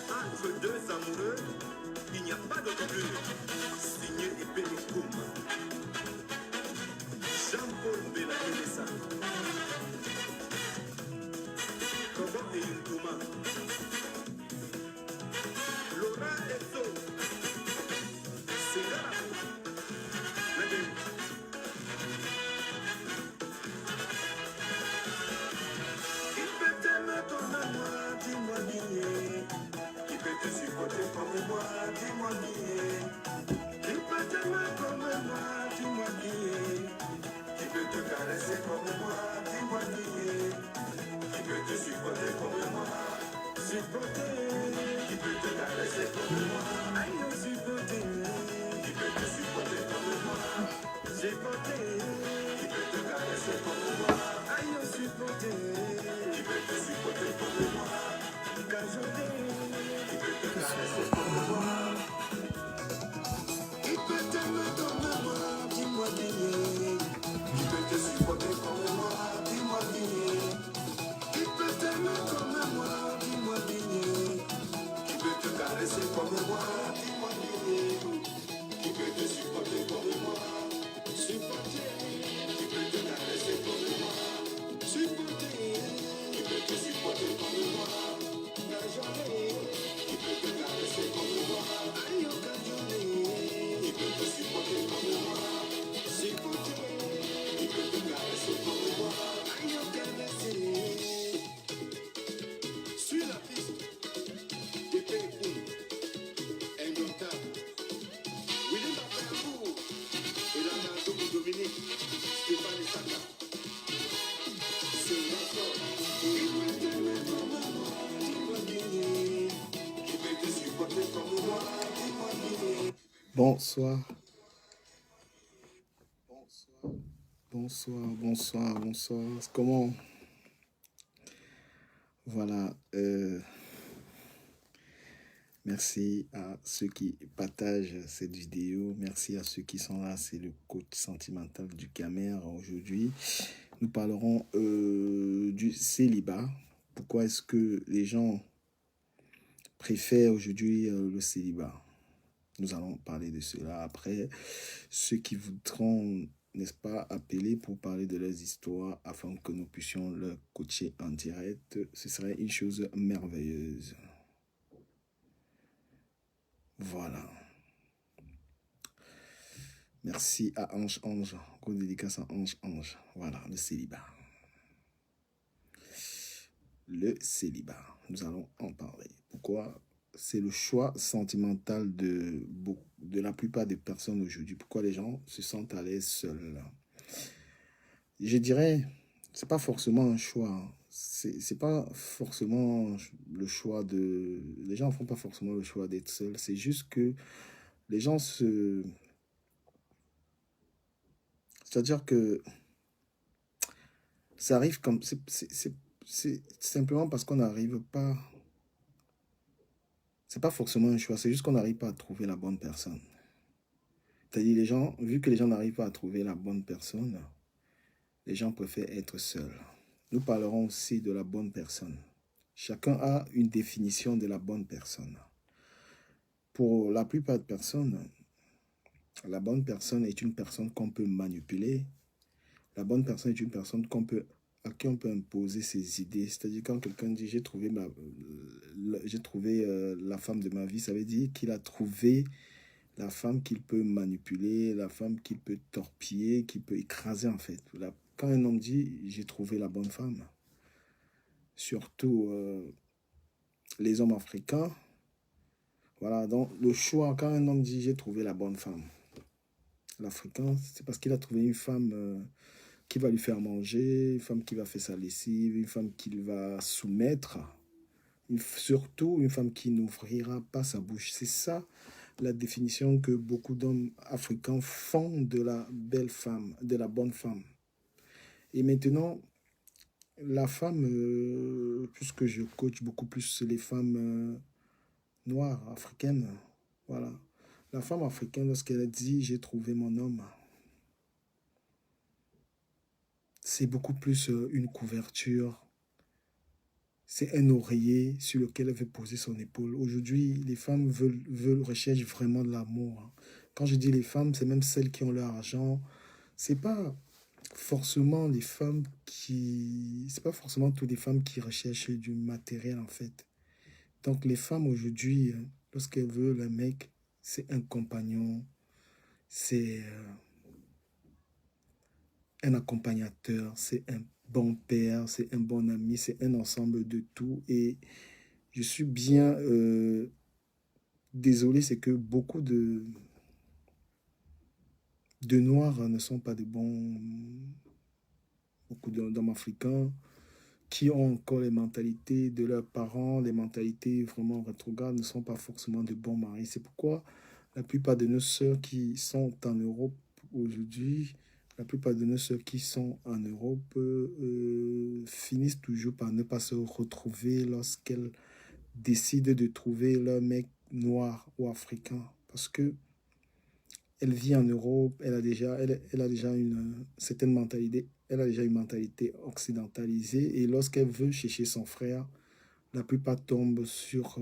Entre deux amoureux, il n'y a pas de doublure. Signé Épée Koum. Jean-Paul Benaïssa. Togo et Yuntouma. Laura Esso. Segara. Il peut t'aimer comme moi, dis-moi nier. Il peut te supporter comme moi, dis-moi nier. Il peut t'aimer comme moi, dis-moi nier. Il peut te caresser comme moi, dis-moi nier. Il peut te supporter comme moi, supporter. Il peut te caresser comme moi, aïe, supporter. Il peut te supporter comme moi, supporter. Il peut te caresser comme moi, aïe, supporter. Il peut te supporter comme moi, cajoler. Il peut te caresser comme moi. Il peut t'aimer comme moi, dis-moi nier. Il peut te supporter comme moi, dis-moi nier. Il peut t'aimer comme moi, dis-moi nier. Il peut te caresser comme moi, dis-moi nier. Il peut te supporter comme moi, supporter. Il peut te caresser comme moi, supporter. Il peut te supporter comme moi, cajoler. Il peut te caresser comme moi, aïe, cajoler. Il peut te supporter comme moi, supporter. Il peut te caresser comme moi, aïe, caresser. Suis la piste, Épée Koum, indomptable. Willy Matambour, et la nation pour Dominique, Stéphane Saka. C'est l'enfant. Il peut t'aimer comme moi, dis-moi nier. Il peut te supporter comme moi, dis-moi nier. Bonsoir. Bonsoir. Comment? Voilà. Merci à ceux qui partagent cette vidéo. Merci à ceux qui sont là. C'est le coach sentimental du Camer. Aujourd'hui, nous parlerons du célibat. Pourquoi est-ce que les gens préfèrent aujourd'hui le célibat? Nous allons parler de cela après. Ceux qui voudront, n'est-ce pas, appeler pour parler de leurs histoires afin que nous puissions leur coacher en direct, ce serait une chose merveilleuse. Voilà. Merci à Ange. Gros dédicace à Ange. Voilà, le célibat. Le célibat. Nous allons en parler. Pourquoi? C'est le choix sentimental de la plupart des personnes aujourd'hui. Pourquoi les gens se sentent à l'aise seuls? Je dirais, c'est pas forcément un choix. C'est pas forcément le choix de... Les gens ne font pas forcément le choix d'être seuls. C'est juste que les gens se... C'est-à-dire que ça arrive comme... C'est simplement parce qu'on n'arrive pas... C'est pas forcément un choix, c'est juste qu'on n'arrive pas à trouver la bonne personne. C'est-à-dire, les gens, vu que les gens n'arrivent pas à trouver la bonne personne, les gens préfèrent être seuls. Nous parlerons aussi de la bonne personne. Chacun a une définition de la bonne personne. Pour la plupart des personnes, la bonne personne est une personne qu'on peut manipuler. La bonne personne est une personne à qui on peut imposer ses idées. C'est-à-dire, quand quelqu'un dit « j'ai trouvé la femme de ma vie », ça veut dire qu'il a trouvé la femme qu'il peut manipuler, la femme qu'il peut torpiller, qu'il peut écraser en fait. Quand un homme dit « j'ai trouvé la bonne femme », surtout les hommes africains, voilà, donc le choix, quand un homme dit « j'ai trouvé la bonne femme », l'Africain, c'est parce qu'il a trouvé une femme qui va lui faire manger, une femme qui va faire sa lessive, une femme qu'il va soumettre, surtout une femme qui n'ouvrira pas sa bouche. C'est ça la définition que beaucoup d'hommes africains font de la belle femme, de la bonne femme. Et maintenant, la femme, puisque je coach beaucoup plus les femmes noire, africaine. Voilà. La femme africaine, lorsqu'elle dit « j'ai trouvé mon homme », c'est beaucoup plus une couverture. C'est un oreiller sur lequel elle veut poser son épaule. Aujourd'hui, les femmes recherchent vraiment de l'amour. Hein. Quand je dis les femmes, c'est même celles qui ont leur argent. C'est pas forcément les femmes qui... C'est pas forcément toutes les femmes qui recherchent du matériel, en fait. Donc, les femmes aujourd'hui, lorsqu'elles veulent un mec, c'est un compagnon, c'est un accompagnateur, c'est un bon père, c'est un bon ami, c'est un ensemble de tout. Et je suis bien désolé, c'est que beaucoup de Noirs ne sont pas de bons... Beaucoup d'hommes africains qui ont encore les mentalités de leurs parents, les mentalités vraiment rétrogrades, ne sont pas forcément de bons maris. C'est pourquoi la plupart de nos sœurs qui sont en Europe aujourd'hui, la plupart de nos sœurs qui sont en Europe finissent toujours par ne pas se retrouver lorsqu'elles décident de trouver leur mec noir ou africain. Parce que elle vit en Europe, elle a déjà une certaine mentalité, elle a déjà une mentalité occidentalisée. Et lorsqu'elle veut chercher son frère, la plupart tombent sur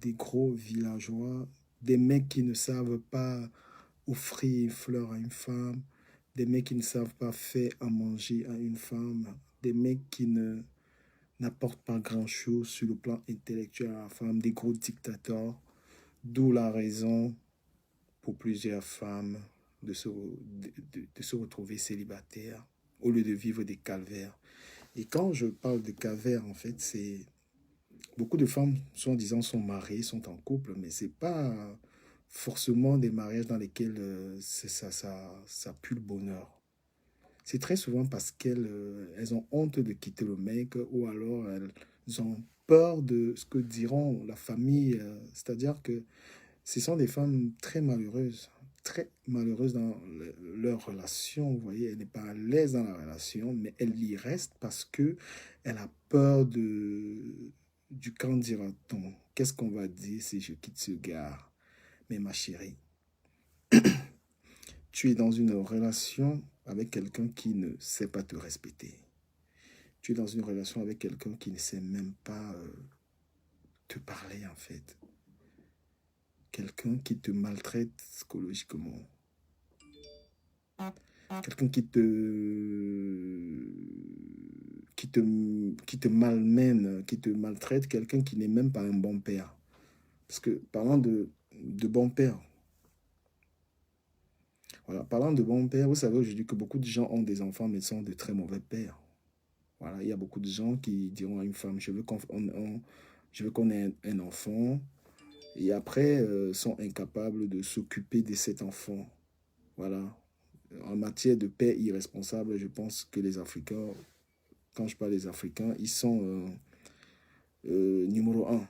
des gros villageois, des mecs qui ne savent pas offrir une fleur à une femme, des mecs qui ne savent pas faire à manger à une femme, des mecs qui n'apportent pas grand-chose sur le plan intellectuel à la femme, des gros dictateurs, d'où la raison pour plusieurs femmes de se retrouver célibataires au lieu de vivre des calvaires. Et quand je parle de calvaire, en fait, c'est... Beaucoup de femmes, soi-disant, sont mariées, sont en couple, mais c'est pas forcément des mariages dans lesquels ça pue le bonheur. C'est très souvent parce qu'elles ont honte de quitter le mec ou alors elles ont peur de ce que diront la famille. C'est-à-dire que ce sont des femmes très malheureuses dans leur relation. Vous voyez, elle n'est pas à l'aise dans la relation, mais elle y reste parce que elle a peur du qu'en dira-t-on. Qu'est-ce qu'on va dire si je quitte ce gars? Mais ma chérie, tu es dans une relation avec quelqu'un qui ne sait pas te respecter. Tu es dans une relation avec quelqu'un qui ne sait même pas te parler, en fait. Quelqu'un qui te maltraite psychologiquement. Quelqu'un qui te malmène, qui te maltraite, quelqu'un qui n'est même pas un bon père. Parce que parlant de bon père, voilà, parlant de bon père, vous savez aujourd'hui que beaucoup de gens ont des enfants mais sont de très mauvais pères. Voilà, il y a beaucoup de gens qui diront à une femme, je veux qu'on ait un enfant, et après sont incapables de s'occuper de cet enfant. Voilà. En matière de père irresponsable, je pense que les Africains, quand je parle des Africains, ils sont numéro un.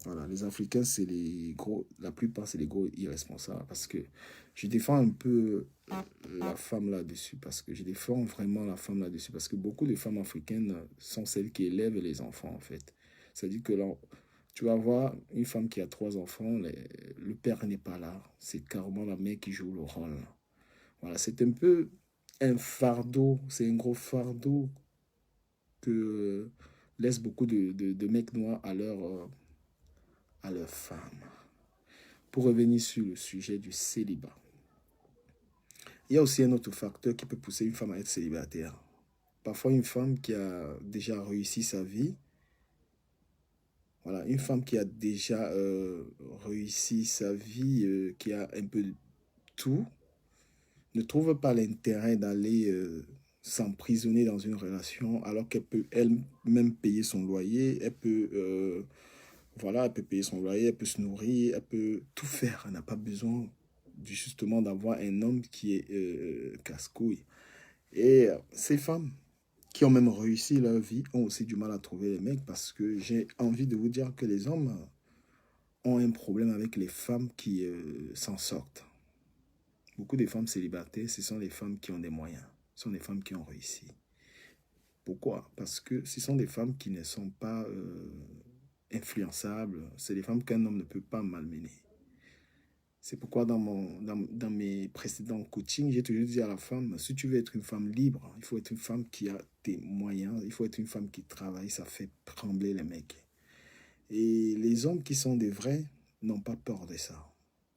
Voilà, les Africains, c'est les gros, la plupart, c'est les gros irresponsables. Parce que je défends un peu la femme là-dessus. Parce que je défends vraiment la femme là-dessus. Parce que beaucoup de femmes africaines sont celles qui élèvent les enfants, en fait. C'est-à-dire que là, tu vas voir une femme qui a 3 enfants, le père n'est pas là. C'est carrément la mère qui joue le rôle. Voilà, c'est un peu un fardeau, c'est un gros fardeau que laissent beaucoup de mecs noirs à leur femme. Pour revenir sur le sujet du célibat, il y a aussi un autre facteur qui peut pousser une femme à être célibataire. Parfois, une femme qui a déjà réussi sa vie, voilà, une femme qui a déjà réussi sa vie, qui a un peu de tout, ne trouve pas l'intérêt d'aller s'emprisonner dans une relation alors qu'elle peut elle-même payer son loyer, elle peut, voilà, elle peut payer son loyer, elle peut se nourrir, elle peut tout faire. Elle n'a pas besoin justement d'avoir un homme qui est casse-couille. Et ces femmes qui ont même réussi leur vie ont aussi du mal à trouver les mecs parce que j'ai envie de vous dire que les hommes ont un problème avec les femmes qui s'en sortent. Beaucoup de femmes célibataires, ce sont les femmes qui ont des moyens. Ce sont des femmes qui ont réussi. Pourquoi? Parce que ce sont des femmes qui ne sont pas influençables, c'est des femmes qu'un homme ne peut pas malmener. C'est pourquoi dans mes précédents coachings, j'ai toujours dit à la femme, si tu veux être une femme libre, il faut être une femme qui a tes moyens, il faut être une femme qui travaille, ça fait trembler les mecs. Et les hommes qui sont des vrais n'ont pas peur de ça.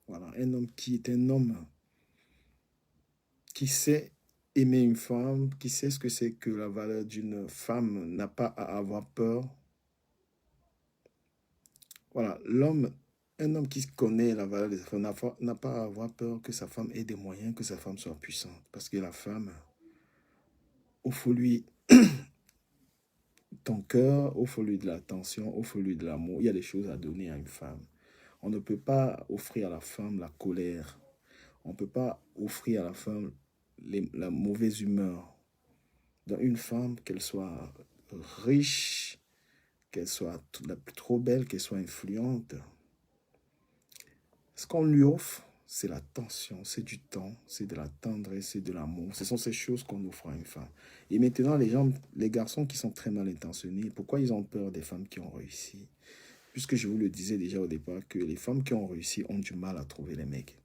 Voilà, un homme qui est un homme qui sait aimer une femme, qui sait ce que c'est que la valeur d'une femme, n'a pas à avoir peur. Voilà, un homme qui connaît la valeur de sa femme n'a pas à avoir peur que sa femme ait des moyens, que sa femme soit puissante. Parce que la femme, offre-lui ton cœur, offre-lui de l'attention, offre-lui de l'amour. Il y a des choses à donner à une femme. On ne peut pas offrir à la femme la colère. On ne peut pas offrir à la femme la mauvaise humeur. Dans une femme, qu'elle soit riche, qu'elle soit trop belle, qu'elle soit influente, ce qu'on lui offre, c'est l'attention, c'est du temps, c'est de la tendresse, c'est de l'amour. Ce sont ces choses qu'on offre à une femme. Et maintenant, les garçons qui sont très mal intentionnés, pourquoi ils ont peur des femmes qui ont réussi? Puisque je vous le disais déjà au départ, que les femmes qui ont réussi ont du mal à trouver les mecs.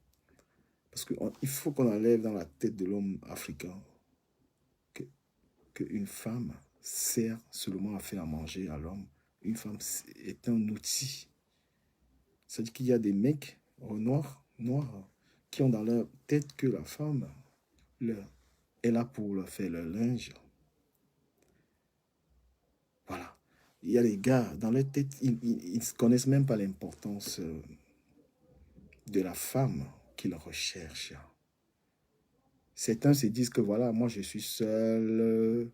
Parce qu'il faut qu'on enlève dans la tête de l'homme africain qu'une femme sert seulement à faire manger à l'homme. Une femme est un outil. C'est-à-dire qu'il y a des mecs noirs, qui ont dans leur tête que la femme est là pour leur faire leur linge. Voilà. Il y a des gars, dans leur tête, ils ne connaissent même pas l'importance de la femme qu'ils recherchent. Certains se disent que voilà, moi je suis seul.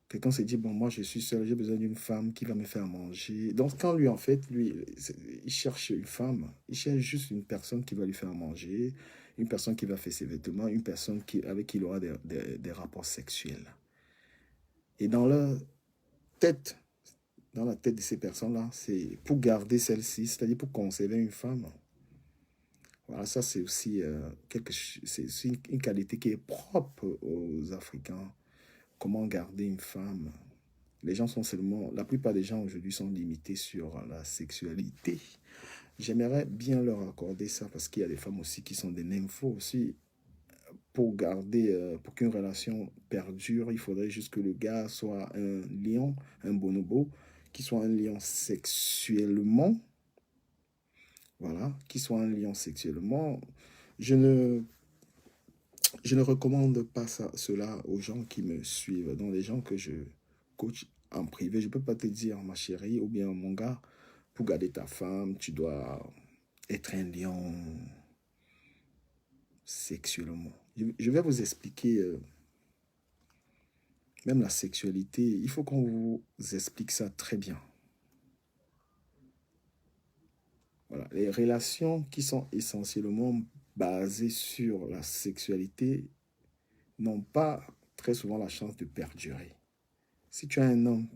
Quelqu'un se dit, bon, moi je suis seul, j'ai besoin d'une femme qui va me faire manger. Donc quand lui, en fait, il cherche une femme, il cherche juste une personne qui va lui faire manger, une personne qui va faire ses vêtements, une personne avec qui il aura des rapports sexuels. Et dans leur tête, dans la tête de ces personnes-là, c'est pour garder celle-ci, c'est-à-dire pour conserver une femme. Voilà, ça c'est aussi une qualité qui est propre aux Africains. Comment garder une femme? Les gens sont seulement... La plupart des gens aujourd'hui sont limités sur la sexualité. J'aimerais bien leur accorder ça parce qu'il y a des femmes aussi qui sont des nymphos aussi. Pour garder, pour qu'une relation perdure, il faudrait juste que le gars soit un lion, un bonobo, qui soit un lion sexuellement. Voilà, qui soit un lion sexuellement. Je ne recommande pas cela aux gens qui me suivent, donc les gens que je coach en privé. Je ne peux pas te dire, ma chérie, ou bien mon gars, pour garder ta femme, tu dois être un lion sexuellement. Je vais vous expliquer, même la sexualité, il faut qu'on vous explique ça très bien. Voilà, les relations qui sont essentiellement basées sur la sexualité n'ont pas très souvent la chance de perdurer. Si tu as un homme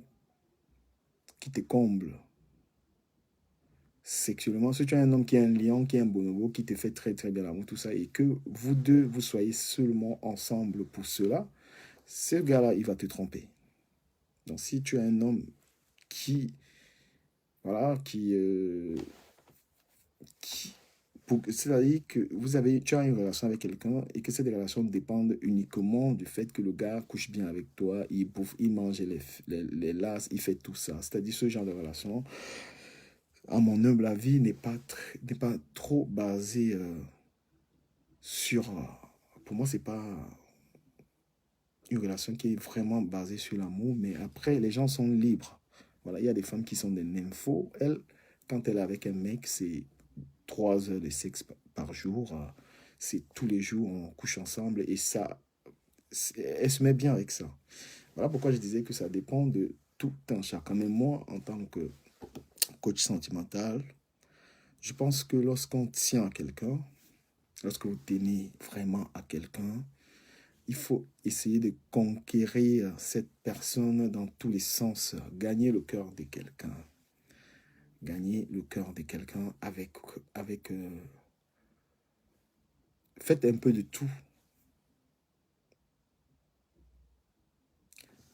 qui te comble sexuellement, si tu as un homme qui est un lion, qui est un bonobo, qui te fait très très bien l'amour, tout ça, et que vous deux, vous soyez seulement ensemble pour cela, ce gars-là, il va te tromper. Donc si tu as un homme qui, voilà, c'est-à-dire que tu as une relation avec quelqu'un et que cette relation dépend uniquement du fait que le gars couche bien avec toi, il bouffe, il mange les lasses, il fait tout ça. C'est-à-dire ce genre de relation, à mon humble avis, n'est pas trop basé sur... pour moi, c'est pas une relation qui est vraiment basée sur l'amour, mais après, les gens sont libres. Voilà, il y a des femmes qui sont des nymphos. Elle, quand elle est avec un mec, c'est 3 heures de sexe par jour. C'est tous les jours, on couche ensemble et ça, elle se met bien avec ça. Voilà pourquoi je disais que ça dépend de tout un chacun. Mais moi, en tant que coach sentimental, je pense que lorsqu'on tient à quelqu'un, lorsque vous tenez vraiment à quelqu'un, il faut essayer de conquérir cette personne dans tous les sens, gagner le cœur de quelqu'un. Gagner le cœur de quelqu'un avec faites un peu de tout.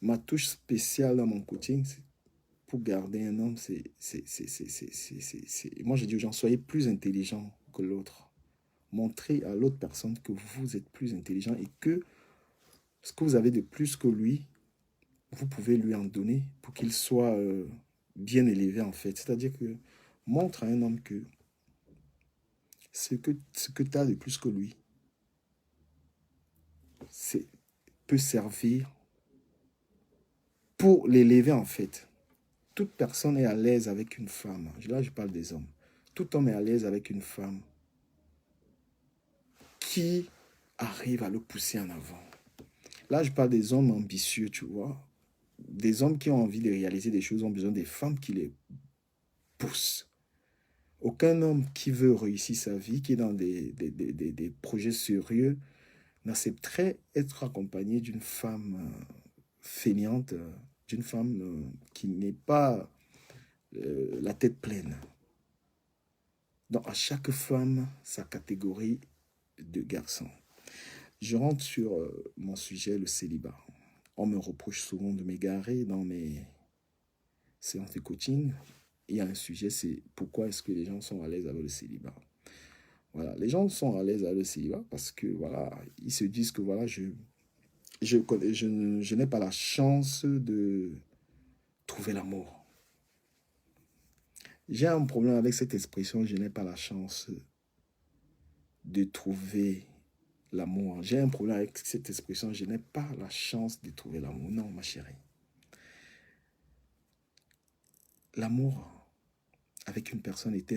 Ma touche spéciale dans mon coaching, pour garder un homme, moi, je dis aux gens, soyez plus intelligents que l'autre. Montrez à l'autre personne que vous êtes plus intelligent et que ce que vous avez de plus que lui, vous pouvez lui en donner pour qu'il soit bien élevé, en fait. C'est-à-dire que montre à un homme que ce que tu as de plus que lui, peut servir pour l'élever, en fait. Toute personne est à l'aise avec une femme. Là, je parle des hommes. Tout homme est à l'aise avec une femme qui arrive à le pousser en avant. Là, je parle des hommes ambitieux, tu vois. Des hommes qui ont envie de réaliser des choses ont besoin des femmes qui les poussent. Aucun homme qui veut réussir sa vie, qui est dans des projets sérieux, n'accepterait être accompagné d'une femme fainéante, d'une femme qui n'est pas la tête pleine. Donc, à chaque femme, sa catégorie de garçon. Je rentre sur mon sujet, le célibat. On me reproche souvent de m'égarer dans mes séances de coaching. Il y a un sujet, c'est pourquoi est-ce que les gens sont à l'aise avec le célibat. Voilà, les gens sont à l'aise avec le célibat parce que, voilà, ils se disent que, voilà, je n'ai pas la chance de trouver l'amour. J'ai un problème avec cette expression, je n'ai pas la chance de trouver l'amour. J'ai un problème avec cette expression, je n'ai pas la chance de trouver l'amour. Non, ma chérie. L'amour avec une personne est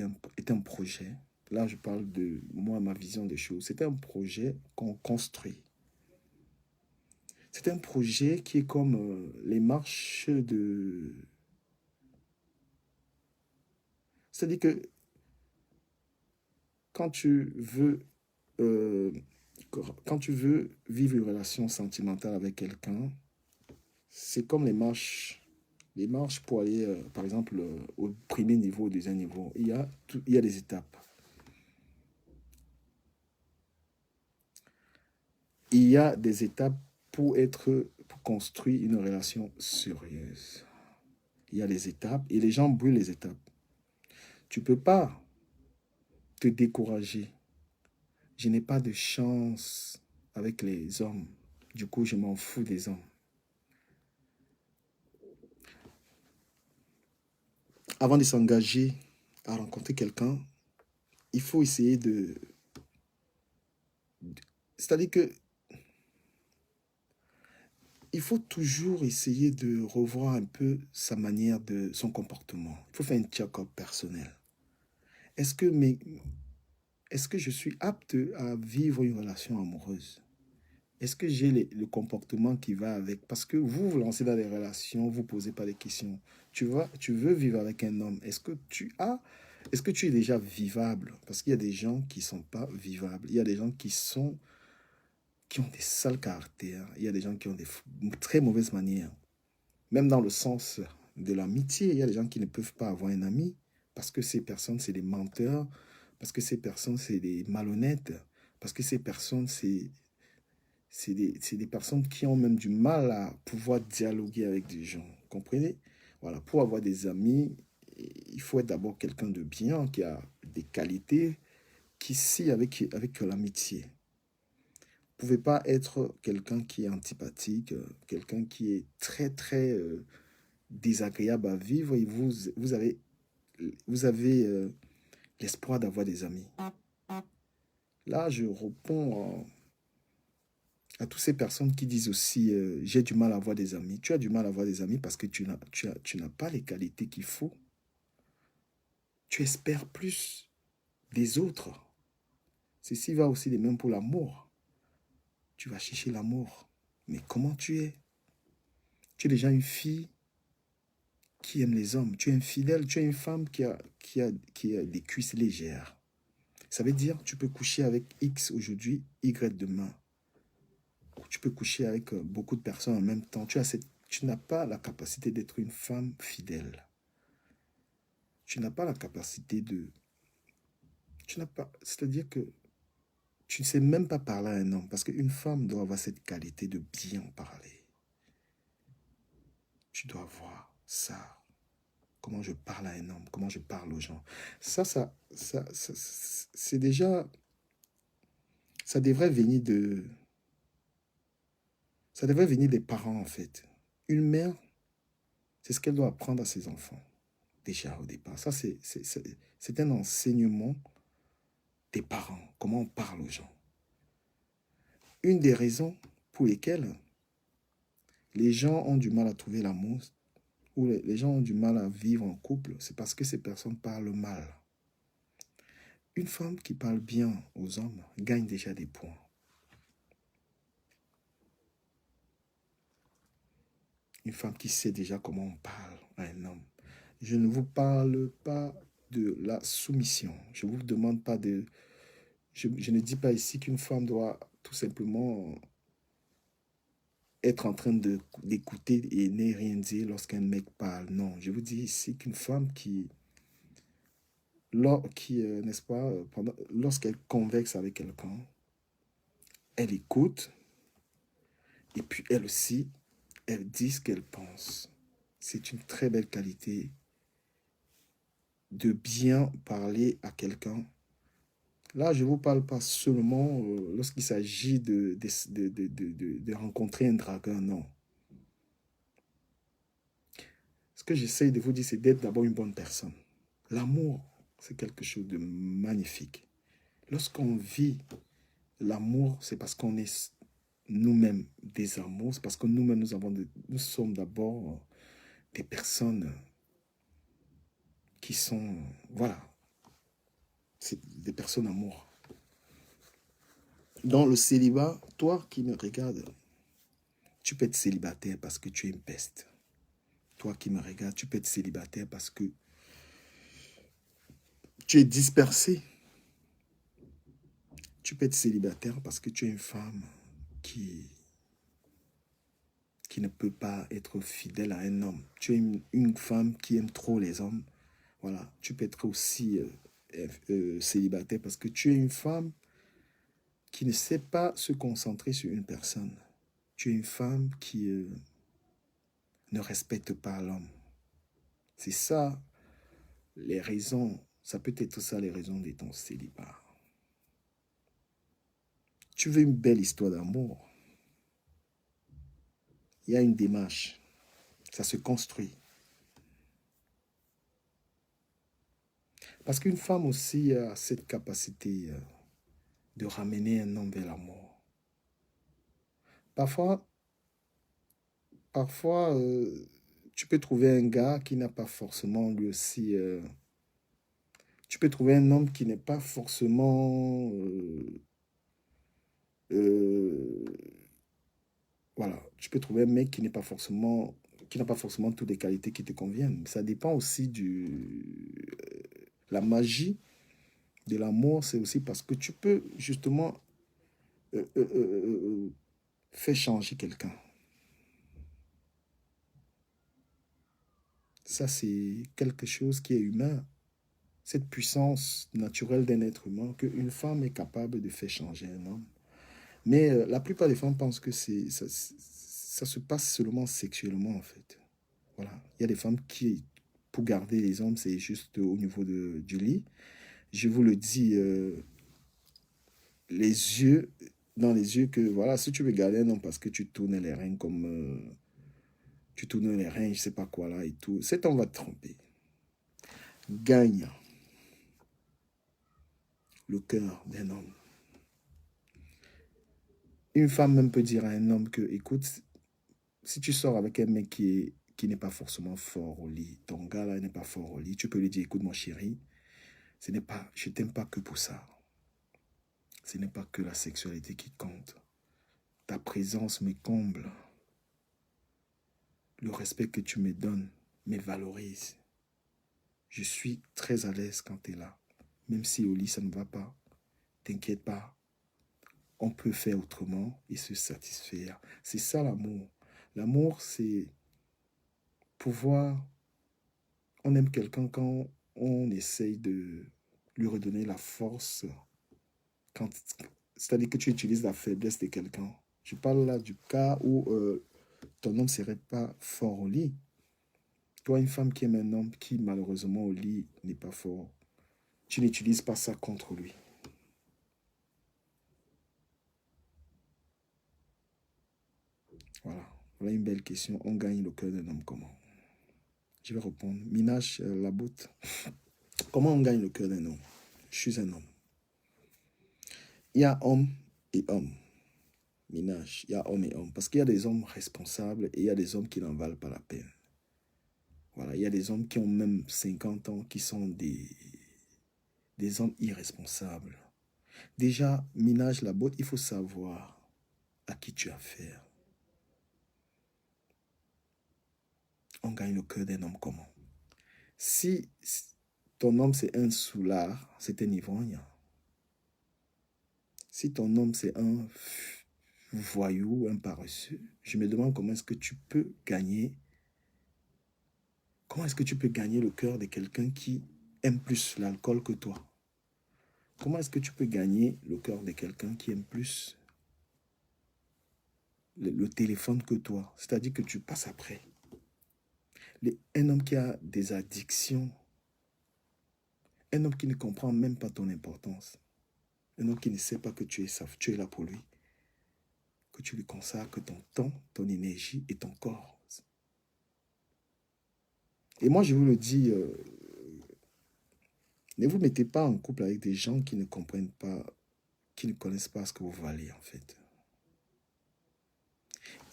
un projet. Là, je parle de moi, ma vision des choses. C'est un projet qu'on construit. C'est un projet qui est comme les marches de... C'est-à-dire que quand tu veux vivre une relation sentimentale avec quelqu'un, c'est comme les marches pour aller, par exemple, au premier niveau, au deuxième niveau. Il y a des étapes. Il y a des étapes pour construire une relation sérieuse. Il y a des étapes et les gens brûlent les étapes. Tu ne peux pas te décourager. Je n'ai pas de chance avec les hommes. Du coup, je m'en fous des hommes. Avant de s'engager à rencontrer quelqu'un, il faut essayer c'est-à-dire que il faut toujours essayer de revoir un peu sa manière son comportement. Il faut faire un check-up personnel. Est-ce que je suis apte à vivre une relation amoureuse? Est-ce que j'ai le comportement qui va avec? Parce que vous lancez dans des relations, vous ne posez pas des questions. Tu veux vivre avec un homme. Est-ce que tu es déjà vivable? Parce qu'il y a des gens qui ne sont pas vivables. Il y a des gens qui ont des sales caractères. Il y a des gens qui ont des très mauvaises manières. Même dans le sens de l'amitié, il y a des gens qui ne peuvent pas avoir un ami parce que ces personnes, c'est des menteurs, parce que ces personnes, c'est des malhonnêtes, parce que ces personnes, c'est des personnes qui ont même du mal à pouvoir dialoguer avec des gens. Comprenez? Voilà, pour avoir des amis, il faut être d'abord quelqu'un de bien, qui a des qualités, qui scie avec l'amitié. Vous ne pouvez pas être quelqu'un qui est antipathique, quelqu'un qui est très, très désagréable à vivre et vous avez l'espoir d'avoir des amis. Là, je réponds à toutes ces personnes qui disent aussi j'ai du mal à avoir des amis. Tu as du mal à avoir des amis parce que tu n'as pas les qualités qu'il faut. Tu espères plus des autres. Ceci va aussi de même pour l'amour. Tu vas chercher l'amour. Mais comment tu es? Tu es déjà une fille qui aime les hommes. Tu es infidèle. Tu es une femme qui a des cuisses légères. Ça veut dire tu peux coucher avec X aujourd'hui, Y demain. Tu peux coucher avec beaucoup de personnes en même temps. Tu n'as pas la capacité d'être une femme fidèle. Tu n'as pas la capacité c'est-à-dire que tu ne sais même pas parler à un homme parce qu'une femme doit avoir cette qualité de bien parler. Tu dois avoir ça. comment je parle à un homme, comment je parle aux gens. C'est déjà, ça devrait venir ça devrait venir des parents en fait. Une mère, c'est ce qu'elle doit apprendre à ses enfants, déjà au départ. Ça, c'est un enseignement des parents, comment on parle aux gens. Une des raisons pour lesquelles les gens ont du mal à trouver l'amour, ou les gens ont du mal à vivre en couple, c'est parce que ces personnes parlent mal. Une femme qui parle bien aux hommes gagne déjà des points. Une femme qui sait déjà comment on parle à un homme. Je ne vous parle pas de la soumission. Je ne vous demande pas de... Je ne dis pas ici qu'une femme doit tout simplement être en train d'écouter et ne rien dire lorsqu'un mec parle. Non, je vous dis ici qu'une femme n'est-ce pas, lorsqu'elle converse avec quelqu'un, elle écoute et puis elle aussi, elle dit ce qu'elle pense. C'est une très belle qualité de bien parler à quelqu'un. Là, je ne vous parle pas seulement lorsqu'il s'agit de rencontrer un dragueur, non. Ce que j'essaie de vous dire, c'est d'être d'abord une bonne personne. L'amour, c'est quelque chose de magnifique. Lorsqu'on vit l'amour, c'est parce qu'on est nous-mêmes des amours, c'est parce que nous-mêmes, nous sommes d'abord des personnes qui sont, voilà, c'est des personnes amour. Dans le célibat, toi qui me regardes, tu peux être célibataire parce que tu es une peste. Toi qui me regardes, tu peux être célibataire parce que tu es dispersé. Tu peux être célibataire parce que tu es une femme qui ne peut pas être fidèle à un homme. Tu es une femme qui aime trop les hommes. Voilà, tu peux être aussi célibataire parce que tu es une femme qui ne sait pas se concentrer sur une personne. Tu es une femme qui ne respecte pas l'homme. C'est ça les raisons, ça peut être ça les raisons de ton célibat. Tu veux une belle histoire d'amour. Il y a une démarche. Ça se construit. Parce qu'une femme aussi a cette capacité de ramener un homme vers l'amour. Parfois, tu peux trouver un gars qui n'a pas forcément lui aussi... tu peux trouver un homme qui n'est pas forcément... voilà, tu peux trouver un mec qui n'a pas forcément toutes les qualités qui te conviennent. Ça dépend aussi la magie de l'amour, c'est aussi parce que tu peux justement faire changer quelqu'un. Ça, c'est quelque chose qui est humain. Cette puissance naturelle d'un être humain qu'une femme est capable de faire changer un homme. Mais la plupart des femmes pensent que ça se passe seulement sexuellement, en fait. Voilà. Il y a des femmes qui, pour garder les hommes, c'est juste au niveau du lit. Je vous le dis, dans les yeux, que voilà, si tu veux garder un homme parce que tu tournes les reins comme... tu tournes les reins, je sais pas quoi là et tout, cet homme va te tromper. Gagne le cœur d'un homme. Une femme même peut dire à un homme que, écoute, si tu sors avec un mec qui n'est pas forcément fort au lit, ton gars là n'est pas fort au lit, tu peux lui dire, écoute mon chéri, je ne t'aime pas que pour ça. Ce n'est pas que la sexualité qui compte. Ta présence me comble. Le respect que tu me donnes me valorise. Je suis très à l'aise quand tu es là. Même si au lit ça ne va pas, t'inquiète pas. On peut faire autrement et se satisfaire. C'est ça l'amour. L'amour, c'est pouvoir... On aime quelqu'un quand on essaye de lui redonner la force. C'est-à-dire que tu utilises la faiblesse de quelqu'un. Je parle là du cas où ton homme ne serait pas fort au lit. Toi, une femme qui aime un homme qui, malheureusement, au lit, n'est pas fort, tu n'utilises pas ça contre lui. Voilà. Voilà une belle question. On gagne le cœur d'un homme comment? Je vais répondre. Minage Laboute. Comment on gagne le cœur d'un homme? Je suis un homme. Il y a homme et homme. Minage, il y a homme et homme. Parce qu'il y a des hommes responsables et il y a des hommes qui n'en valent pas la peine. Voilà, il y a des hommes qui ont même 50 ans qui sont des hommes irresponsables. Déjà, Minage Labotte, il faut savoir à qui tu as affaire. On gagne le cœur d'un homme comment? Si ton homme c'est un soulard, c'est un ivrogne. Si ton homme c'est un voyou, un paresseux, je me demande comment est-ce que tu peux gagner. Comment est-ce que tu peux gagner le cœur de quelqu'un qui aime plus l'alcool que toi? Comment est-ce que tu peux gagner le cœur de quelqu'un qui aime plus le téléphone que toi? C'est-à-dire que tu passes après. Un homme qui a des addictions, un homme qui ne comprend même pas ton importance, un homme qui ne sait pas que tu es là pour lui, que tu lui consacres ton temps, ton énergie et ton corps. Et moi, je vous le dis, ne vous mettez pas en couple avec des gens qui ne comprennent pas, qui ne connaissent pas ce que vous valez, en fait.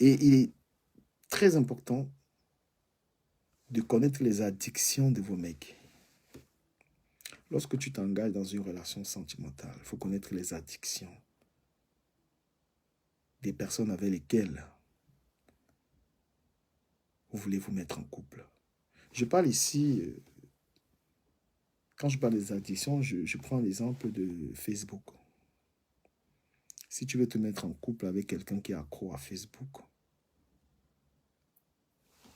Et il est très important de connaître les addictions de vos mecs. Lorsque tu t'engages dans une relation sentimentale, il faut connaître les addictions des personnes avec lesquelles vous voulez vous mettre en couple. Je parle ici, quand je parle des addictions, je prends l'exemple de Facebook. Si tu veux te mettre en couple avec quelqu'un qui est accro à Facebook,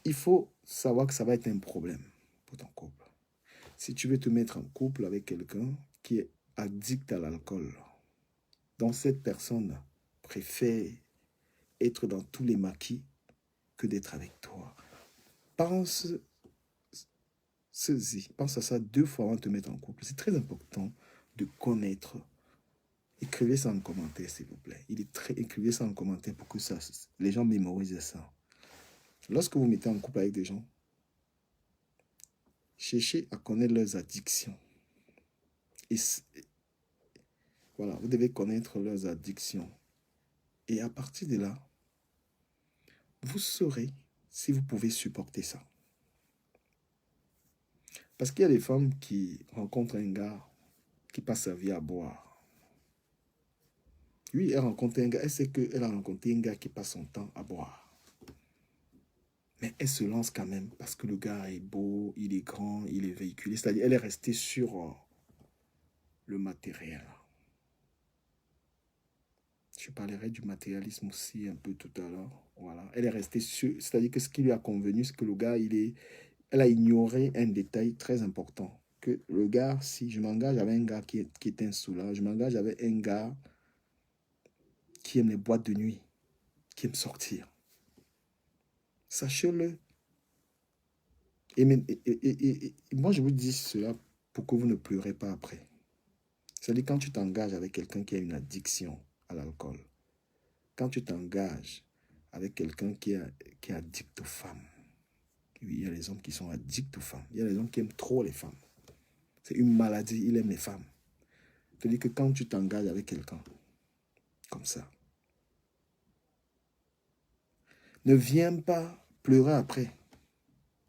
il faut savoir que ça va être un problème pour ton couple. Si tu veux te mettre en couple avec quelqu'un qui est addict à l'alcool, donc cette personne préfère être dans tous les maquis que d'être avec toi. Pense à ça 2 fois avant de te mettre en couple. C'est très important de connaître. Écrivez ça en commentaire, s'il vous plaît. Écrivez ça en commentaire pour que les gens mémorisent ça. Lorsque vous mettez en couple avec des gens, cherchez à connaître leurs addictions. Et voilà, vous devez connaître leurs addictions. Et à partir de là, vous saurez si vous pouvez supporter ça. Parce qu'il y a des femmes qui rencontrent un gars qui passe sa vie à boire. Oui, elle rencontre un gars, elle sait qu'elle a rencontré un gars qui passe son temps à boire. Mais elle se lance quand même parce que le gars est beau, il est grand, il est véhiculé. C'est-à-dire elle est restée sur le matériel. Je parlerai du matérialisme aussi un peu tout à l'heure. Voilà. Elle est restée sur... C'est-à-dire que ce qui lui a convenu, c'est que le gars, elle a ignoré un détail très important. Que le gars, si je m'engage avec un gars qui est un soulard, je m'engage avec un gars qui aime les boîtes de nuit, qui aime sortir. Sachez-le. Et moi, je vous dis cela pour que vous ne pleurez pas après. C'est-à-dire quand tu t'engages avec quelqu'un qui a une addiction à l'alcool, quand tu t'engages avec quelqu'un qui est addict aux femmes, oui, il y a les hommes qui sont addicts aux femmes, il y a les hommes qui aiment trop les femmes. C'est une maladie, il aime les femmes. C'est-à-dire que quand tu t'engages avec quelqu'un comme ça, ne viens pas pleurer après.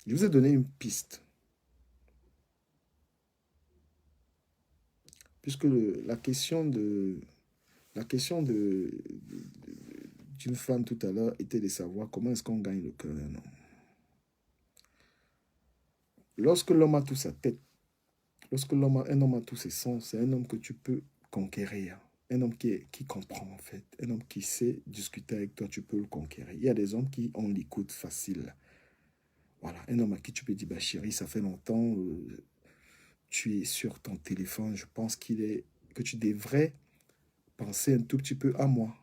Je vous ai donné une piste. Puisque la question d'une femme tout à l'heure était de savoir comment est-ce qu'on gagne le cœur d'un homme. Lorsque l'homme a toute sa tête, lorsque un homme a tous ses sens, c'est un homme que tu peux conquérir. Un homme qui comprend en fait. Un homme qui sait discuter avec toi, tu peux le conquérir. Il y a des hommes qui ont l'écoute facile. Voilà, un homme à qui tu peux dire, bah chérie, ça fait longtemps, tu es sur ton téléphone, je pense que tu devrais penser un tout petit peu à moi.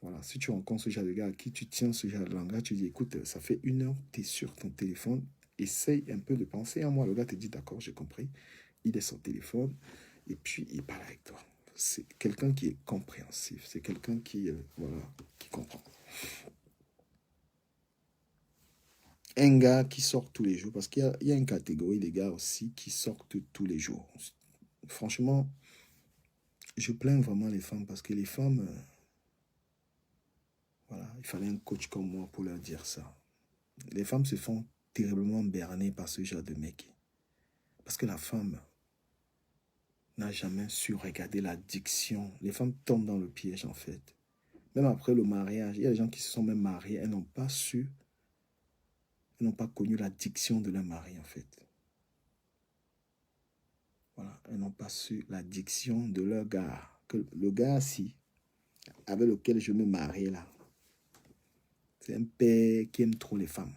Voilà, si tu rencontres ce genre de gars à qui tu tiens ce genre de langage, tu dis, écoute, ça fait 1 heure, tu es sur ton téléphone, essaye un peu de penser à moi. Le gars te dit, d'accord, j'ai compris. Il est sur son téléphone et puis il parle avec toi. C'est quelqu'un qui est compréhensif, c'est quelqu'un qui, voilà, qui comprend. Un gars qui sort tous les jours, parce qu'il y a une catégorie de gars aussi qui sortent tous les jours. Franchement, je plains vraiment les femmes parce que les femmes, voilà, il fallait un coach comme moi pour leur dire ça. Les femmes se font terriblement berner par ce genre de mec. Parce que la femme n'a jamais su regarder la diction. Les femmes tombent dans le piège en fait. Même après le mariage, il y a des gens qui se sont même mariés, elles n'ont pas su, elles n'ont pas connu la diction de leur mari en fait. Voilà, elles n'ont pas su la diction de leur gars. Que le gars, si, avec lequel je me marie là, c'est un père qui aime trop les femmes.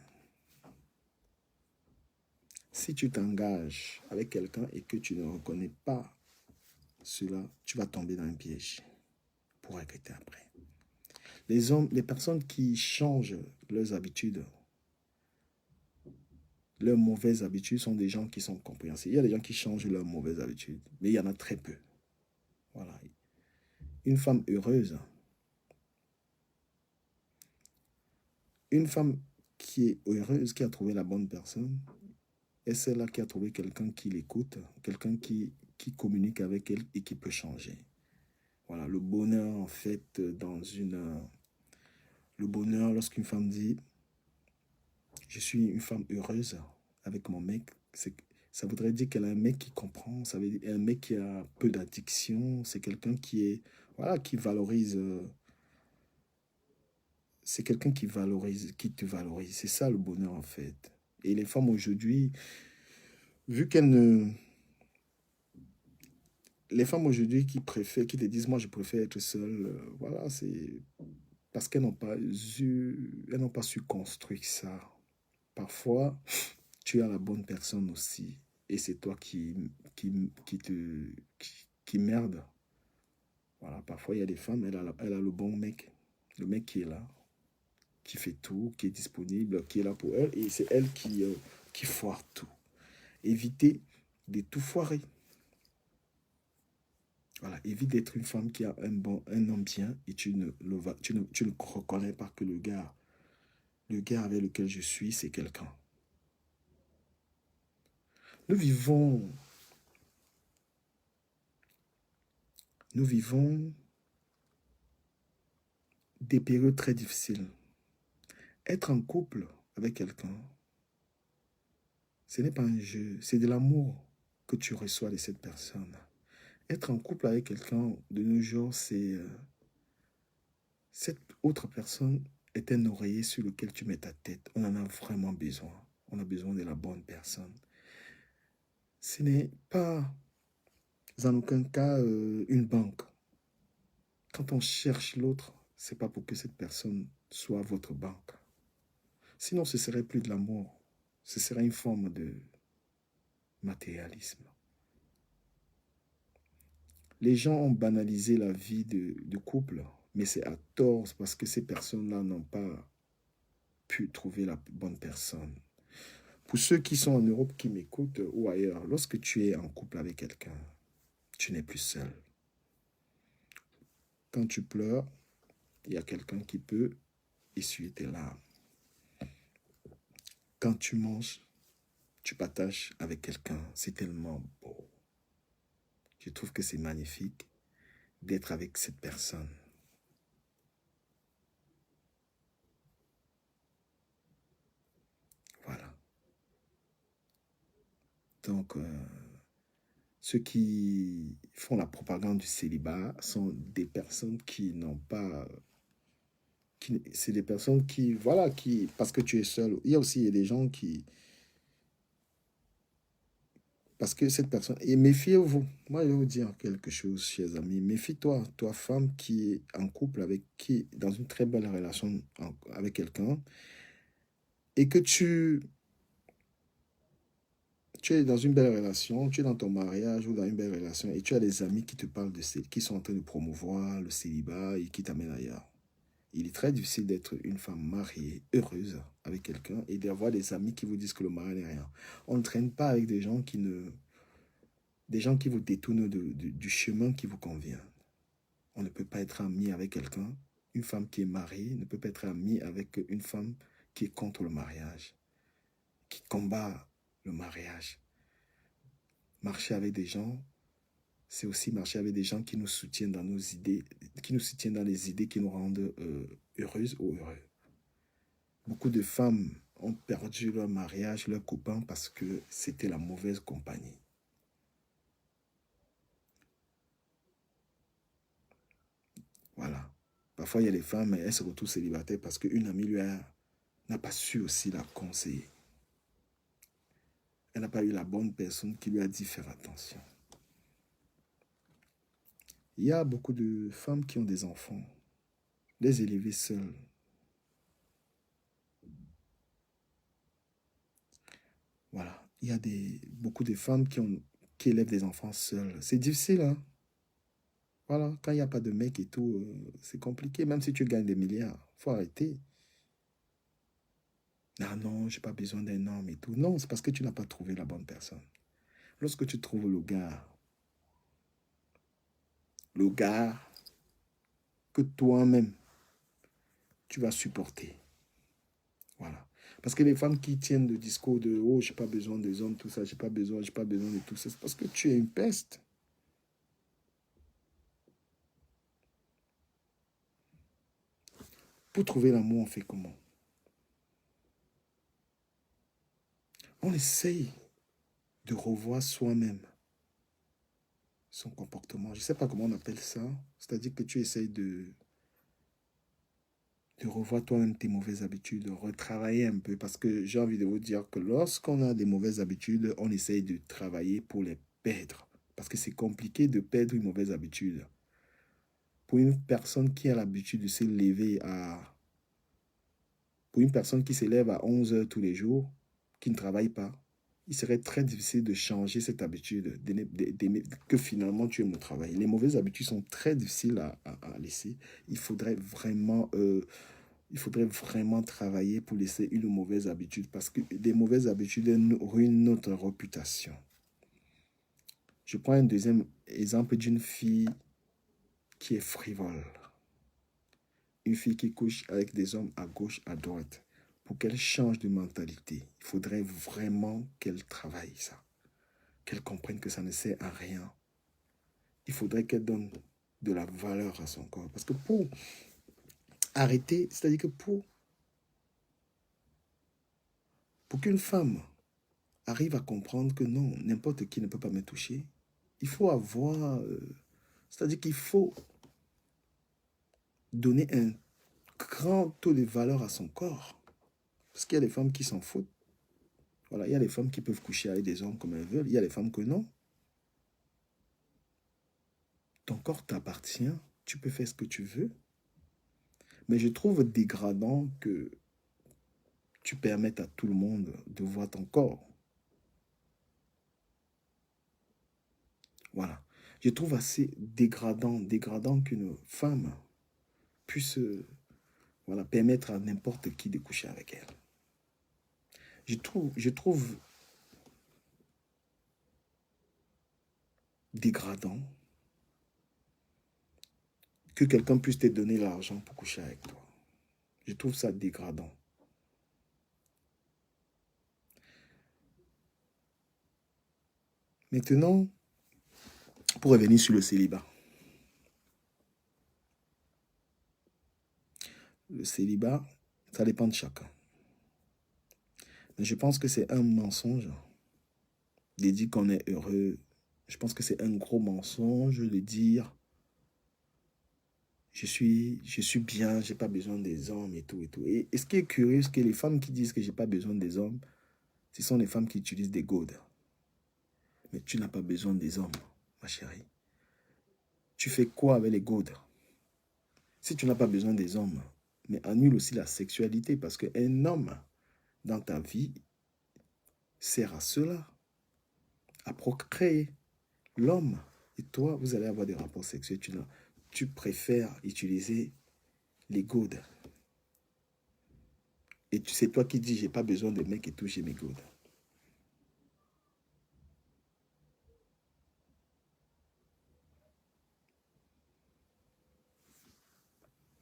Si tu t'engages avec quelqu'un et que tu ne reconnais pas cela, tu vas tomber dans un piège pour regretter après. Les hommes, les personnes qui changent leurs habitudes, leurs mauvaises habitudes sont des gens qui sont compréhensifs. Il y a des gens qui changent leurs mauvaises habitudes, mais il y en a très peu. Voilà. Une femme heureuse, une femme qui est heureuse, qui a trouvé la bonne personne, est celle-là qui a trouvé quelqu'un qui l'écoute, quelqu'un qui communique avec elle et qui peut changer. Voilà, le bonheur, en fait, le bonheur, lorsqu'une femme dit « Je suis une femme heureuse avec mon mec », ça voudrait dire qu'elle a un mec qui comprend, ça veut dire un mec qui a peu d'addiction, c'est quelqu'un qui est, voilà, qui valorise, c'est quelqu'un qui valorise, qui te valorise. C'est ça le bonheur, en fait. Et les femmes aujourd'hui, vu qu'elles ne... Les femmes aujourd'hui qui te disent, moi je préfère être seule, voilà, c'est parce qu'elles n'ont pas su construire ça. Parfois, tu as la bonne personne aussi, et c'est toi qui merde. Voilà, parfois il y a des femmes, elle a le bon mec, le mec qui est là, qui fait tout, qui est disponible, qui est là pour elle, et c'est elle qui foire tout. Évitez de tout foirer. Voilà, évite d'être une femme qui a un homme bien et tu ne reconnais pas que le gars avec lequel je suis, c'est quelqu'un. Nous vivons des périodes très difficiles. Être en couple avec quelqu'un, ce n'est pas un jeu, c'est de l'amour que tu reçois de cette personne. Être en couple avec quelqu'un de nos jours, c'est cette autre personne est un oreiller sur lequel tu mets ta tête. On en a vraiment besoin. On a besoin de la bonne personne. Ce n'est pas en aucun cas une banque. Quand on cherche l'autre, ce n'est pas pour que cette personne soit votre banque. Sinon, ce serait plus de l'amour. Ce serait une forme de matérialisme. Les gens ont banalisé la vie de couple, mais c'est à tort parce que ces personnes-là n'ont pas pu trouver la bonne personne. Pour ceux qui sont en Europe, qui m'écoutent ou ailleurs, lorsque tu es en couple avec quelqu'un, tu n'es plus seul. Quand tu pleures, il y a quelqu'un qui peut essuyer tes larmes. Quand tu manges, tu partages avec quelqu'un. C'est tellement beau. Je trouve que c'est magnifique d'être avec cette personne. Voilà. Donc, ceux qui font la propagande du célibat sont des personnes qui n'ont pas... C'est des personnes qui, voilà, parce que tu es seul. Il y a aussi des gens qui... Parce que cette personne... Et méfiez-vous. Moi, je vais vous dire quelque chose, chers amis. Méfie-toi, toi, femme qui est en couple dans une très belle relation avec quelqu'un, et que tu es dans une belle relation, tu es dans ton mariage ou dans une belle relation, et tu as des amis qui te parlent qui sont en train de promouvoir le célibat et qui t'amènent ailleurs. Il est très difficile d'être une femme mariée, heureuse avec quelqu'un et d'avoir des amis qui vous disent que le mari n'est rien. On ne traîne pas avec des gens qui vous détournent du chemin qui vous convient. On ne peut pas être ami avec quelqu'un. Une femme qui est mariée ne peut pas être amie avec une femme qui est contre le mariage, qui combat le mariage. Marcher avec des gens, c'est aussi marcher avec des gens qui nous soutiennent dans nos idées, qui nous soutiennent dans les idées qui nous rendent heureuses ou heureux. Beaucoup de femmes ont perdu leur mariage, leur copain, parce que c'était la mauvaise compagnie. Voilà. Parfois, il y a des femmes, elles se retrouvent célibataires parce qu'une amie n'a pas su aussi la conseiller. Elle n'a pas eu la bonne personne qui lui a dit faire attention. Il y a beaucoup de femmes qui ont des enfants, les élever seules. Voilà. Il y a beaucoup de femmes qui élèvent des enfants seules. C'est difficile, hein? Voilà. Quand il n'y a pas de mec et tout, c'est compliqué. Même si tu gagnes des milliards, il faut arrêter. Ah non, je n'ai pas besoin d'un homme et tout. Non, c'est parce que tu n'as pas trouvé la bonne personne. Lorsque tu trouves le gars que toi-même, tu vas supporter. Voilà. Parce que les femmes qui tiennent le discours de « Oh, je n'ai pas besoin des hommes, tout ça, j'ai pas besoin de tout ça », c'est parce que tu es une peste. Pour trouver l'amour, on fait comment? On essaye de revoir soi-même son comportement. Je ne sais pas comment on appelle ça. C'est-à-dire que tu essayes de revoir toi-même tes mauvaises habitudes, de retravailler un peu. Parce que j'ai envie de vous dire que lorsqu'on a des mauvaises habitudes, on essaye de travailler pour les perdre. Parce que c'est compliqué de perdre une mauvaise habitude. Pour une personne qui a l'habitude de se lever Pour une personne qui se lève à 11 heures tous les jours, qui ne travaille pas, il serait très difficile de changer cette habitude, que finalement tu aimes au travail. Les mauvaises habitudes sont très difficiles à laisser. Il faudrait vraiment travailler pour laisser une mauvaise habitude parce que des mauvaises habitudes ruinent notre réputation. Je prends un deuxième exemple d'une fille qui est frivole. Une fille qui couche avec des hommes à gauche, à droite. Pour qu'elle change de mentalité, il faudrait vraiment qu'elle travaille ça. Qu'elle comprenne que ça ne sert à rien. Il faudrait qu'elle donne de la valeur à son corps. Parce que pour arrêter, c'est-à-dire que pour qu'une femme arrive à comprendre que non, n'importe qui ne peut pas me toucher, il faut avoir... c'est-à-dire qu'il faut donner un grand taux de valeur à son corps. Parce qu'il y a des femmes qui s'en foutent. Voilà, il y a des femmes qui peuvent coucher avec des hommes comme elles veulent. Il y a des femmes que non. Ton corps t'appartient. Tu peux faire ce que tu veux. Mais je trouve dégradant que tu permettes à tout le monde de voir ton corps. Voilà. Je trouve assez dégradant qu'une femme puisse permettre à n'importe qui de coucher avec elle. Je trouve dégradant que quelqu'un puisse te donner l'argent pour coucher avec toi. Je trouve ça dégradant. Maintenant, pour revenir sur le célibat. Le célibat, ça dépend de chacun. Mais je pense que c'est un mensonge de dire qu'on est heureux. Je pense que c'est un gros mensonge de dire je suis bien, j'ai pas besoin des hommes et tout et tout. Et ce qui est curieux, c'est que les femmes qui disent que j'ai pas besoin des hommes, ce sont les femmes qui utilisent des gourdes. Mais tu n'as pas besoin des hommes, ma chérie. Tu fais quoi avec les gourdes? Si tu n'as pas besoin des hommes, mais annule aussi la sexualité parce qu'un homme dans ta vie sert à cela, à procréer. L'homme et toi, vous allez avoir des rapports sexuels. Tu préfères utiliser les godes. Et c'est toi qui dis, j'ai pas besoin de mec et tout, j'ai mes godes.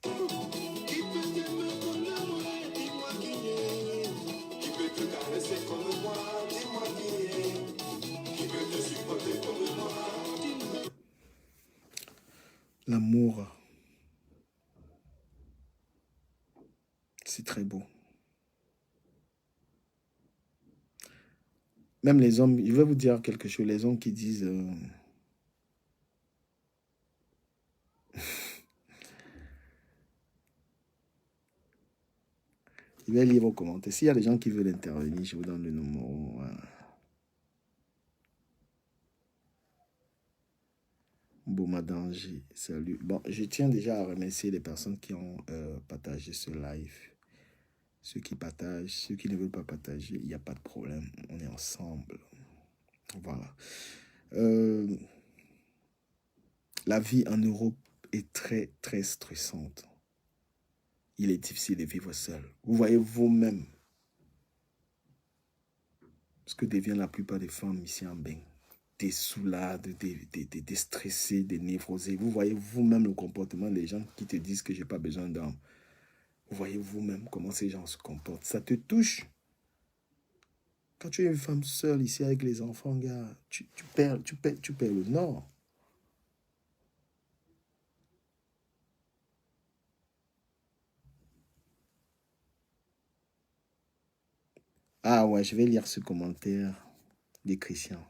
Qui peut t'aimer comme moi, dis-moi qui est. Qui peut te caresser comme moi, dis-moi qui est. Qui peut te supporter comme moi, dis-moi. L'amour, c'est très beau. Même les hommes, je vais vous dire quelque chose, les hommes qui disent... je vais lire vos commentaires. S'il y a des gens qui veulent intervenir, je vous donne le numéro. Bouma Danger, salut. Bon, je tiens déjà à remercier les personnes qui ont partagé ce live. Ceux qui partagent, ceux qui ne veulent pas partager, il n'y a pas de problème. On est ensemble. Voilà. La vie en Europe est très, très stressante. Il est difficile de vivre seul. Vous voyez vous-même ce que deviennent la plupart des femmes ici en Bain. Des soulades, des stressés, des névrosés. Vous voyez vous-même le comportement des gens qui te disent que je n'ai pas besoin d'hommes. Vous voyez vous-même comment ces gens se comportent. Ça te touche. Quand tu es une femme seule ici avec les enfants, gars, tu perds le nord. Ah ouais, je vais lire ce commentaire de Christian.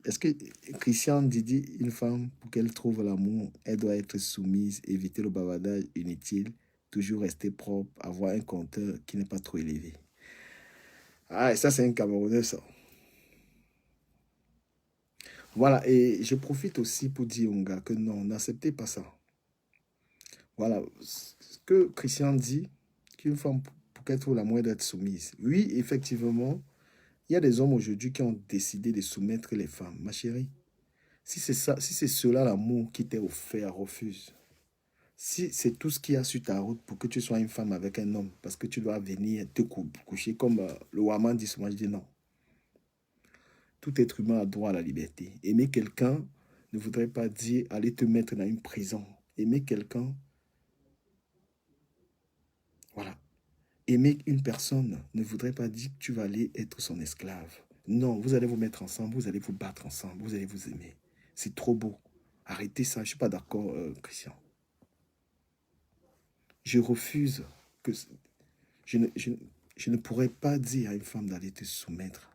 Est-ce que Christian dit une femme, pour qu'elle trouve l'amour, elle doit être soumise, éviter le bavardage inutile, toujours rester propre, avoir un compteur qui n'est pas trop élevé. Ah, et ça, c'est un Camerounais, ça. Voilà, et je profite aussi pour dire aux gars que non, n'acceptez pas ça. Voilà, ce que Christian dit, qu'une femme, pour qu'elle trouve l'amour, doit être soumise. Oui, effectivement, il y a des hommes aujourd'hui qui ont décidé de soumettre les femmes. Ma chérie, si c'est ça, si c'est cela l'amour qui t'est offert, refuse. Si c'est tout ce qu'il y a sur ta route pour que tu sois une femme avec un homme, parce que tu dois venir te coucher comme le Waman dit souvent, je dis non. Tout être humain a droit à la liberté. Aimer quelqu'un ne voudrait pas dire aller te mettre dans une prison. Aimer quelqu'un, voilà. Aimer une personne ne voudrait pas dire que tu vas aller être son esclave. Non, vous allez vous mettre ensemble, vous allez vous battre ensemble, vous allez vous aimer. C'est trop beau. Arrêtez ça, je ne suis pas d'accord, Christian. Je refuse que... Je ne pourrais pas dire à une femme d'aller te soumettre.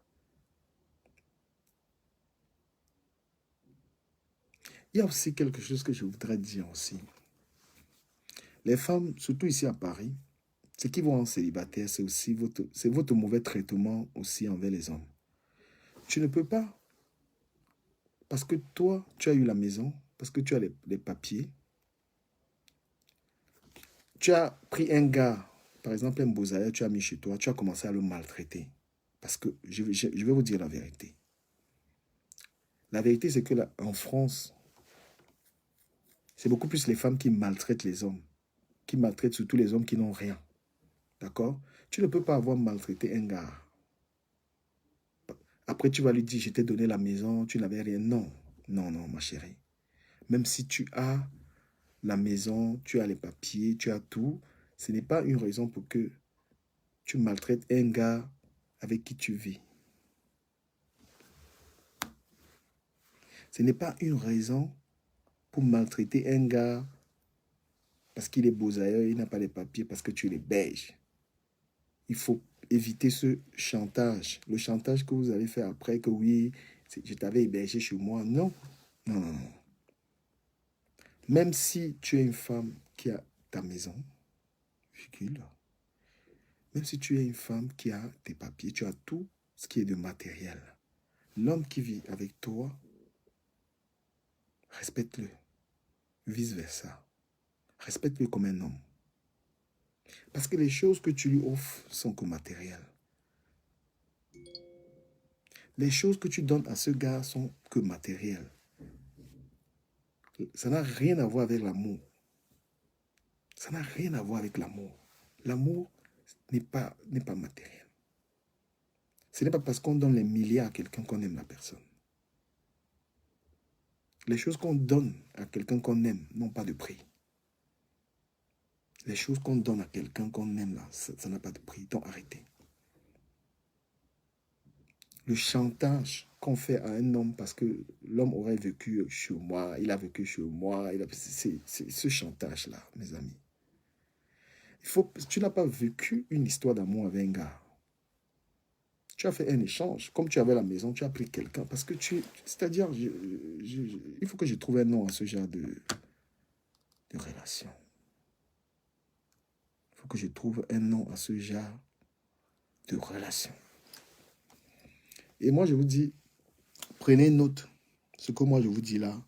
Il y a aussi quelque chose que je voudrais dire aussi. Les femmes, surtout ici à Paris, ceux qui vont en célibataire, c'est aussi votre mauvais traitement aussi envers les hommes. Tu ne peux pas, parce que toi, tu as eu la maison, parce que tu as les papiers, tu as pris un gars, par exemple un Bozaïa, tu as mis chez toi, tu as commencé à le maltraiter. Parce que je vais vous dire la vérité. La vérité, c'est que là, en France, c'est beaucoup plus les femmes qui maltraitent les hommes, qui maltraitent surtout les hommes qui n'ont rien. D'accord? Tu ne peux pas avoir maltraité un gars. Après, tu vas lui dire, je t'ai donné la maison, tu n'avais rien. Non, non, non, ma chérie. Même si tu as la maison, tu as les papiers, tu as tout, ce n'est pas une raison pour que tu maltraites un gars avec qui tu vis. Ce n'est pas une raison pour maltraiter un gars parce qu'il est beau-ailleurs, il n'a pas les papiers, parce que tu les belge. Il faut éviter ce chantage. Le chantage que vous allez faire après, que oui, je t'avais hébergé chez moi. Non, non, non, non. Même si tu es une femme qui a ta maison, virgule, même si tu es une femme qui a tes papiers, tu as tout ce qui est de matériel. L'homme qui vit avec toi, respecte-le. Vice-versa. Respecte-le comme un homme. Parce que les choses que tu lui offres sont que matérielles. Les choses que tu donnes à ce gars sont que matérielles. Ça n'a rien à voir avec l'amour. Ça n'a rien à voir avec l'amour. L'amour n'est pas matériel. Ce n'est pas parce qu'on donne les milliards à quelqu'un qu'on aime la personne. Les choses qu'on donne à quelqu'un qu'on aime n'ont pas de prix. Les choses qu'on donne à quelqu'un qu'on aime, là, ça n'a pas de prix. Donc arrêtez. Le chantage qu'on fait à un homme parce que l'homme aurait vécu chez moi, il a vécu chez moi, c'est ce chantage-là, mes amis. Tu n'as pas vécu une histoire d'amour avec un gars. Tu as fait un échange. Comme tu avais la maison, tu as pris quelqu'un. Parce que c'est-à-dire, il faut que je trouve un nom à ce genre de relation. Il faut que je trouve un nom à ce genre de relation. Et moi, je vous dis, prenez note. Ce que moi, je vous dis là,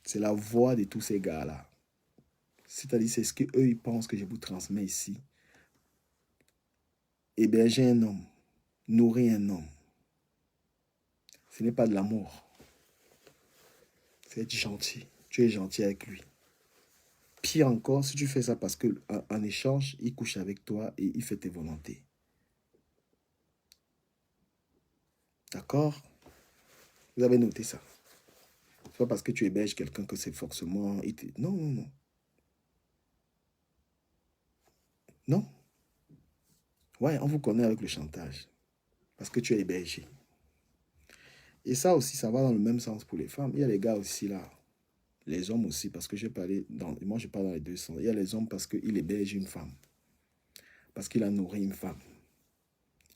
c'est la voix de tous ces gars-là. C'est-à-dire, c'est ce qu'eux, ils pensent que je vous transmets ici. Héberger un homme, nourrir un homme, ce n'est pas de l'amour. C'est être gentil. Tu es gentil avec lui. Pire encore, si tu fais ça parce qu'en échange, il couche avec toi et il fait tes volontés. D'accord? Vous avez noté ça. C'est pas parce que tu héberges quelqu'un que c'est forcément... Non, non, non. Non. Ouais, on vous connaît avec le chantage. Parce que tu es hébergé. Et ça aussi, ça va dans le même sens pour les femmes. Il y a les gars aussi là. Les hommes aussi, parce que moi je parle dans les deux sens. Il y a les hommes parce qu'il héberge une femme. Parce qu'il a nourri une femme.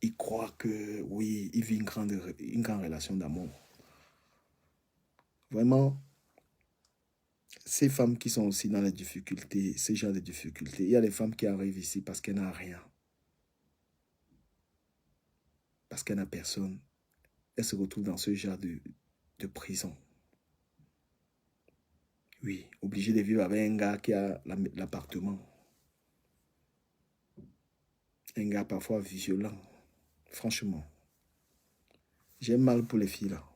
Il croit que, oui, il vit une grande relation d'amour. Vraiment, ces femmes qui sont aussi dans les difficultés, ces genres de difficultés, il y a des femmes qui arrivent ici parce qu'elles n'ont rien. Parce qu'elles n'ont personne. Elles se retrouvent dans ce genre de prison. Oui, obligées de vivre avec un gars qui a l'appartement. Un gars parfois violent. Franchement. J'ai mal pour les filles là.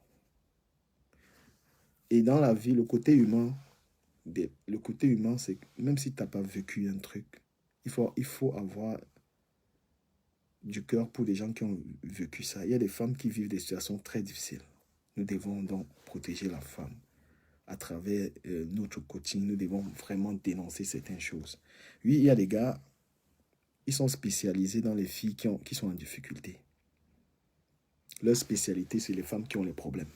Et dans la vie, le côté humain, c'est que même si tu n'as pas vécu un truc, il faut avoir du cœur pour des gens qui ont vécu ça. Il y a des femmes qui vivent des situations très difficiles. Nous devons donc protéger la femme. À travers notre coaching, nous devons vraiment dénoncer certaines choses. Oui, il y a des gars, ils sont spécialisés dans les filles qui sont en difficulté. Leur spécialité, c'est les femmes qui ont les problèmes.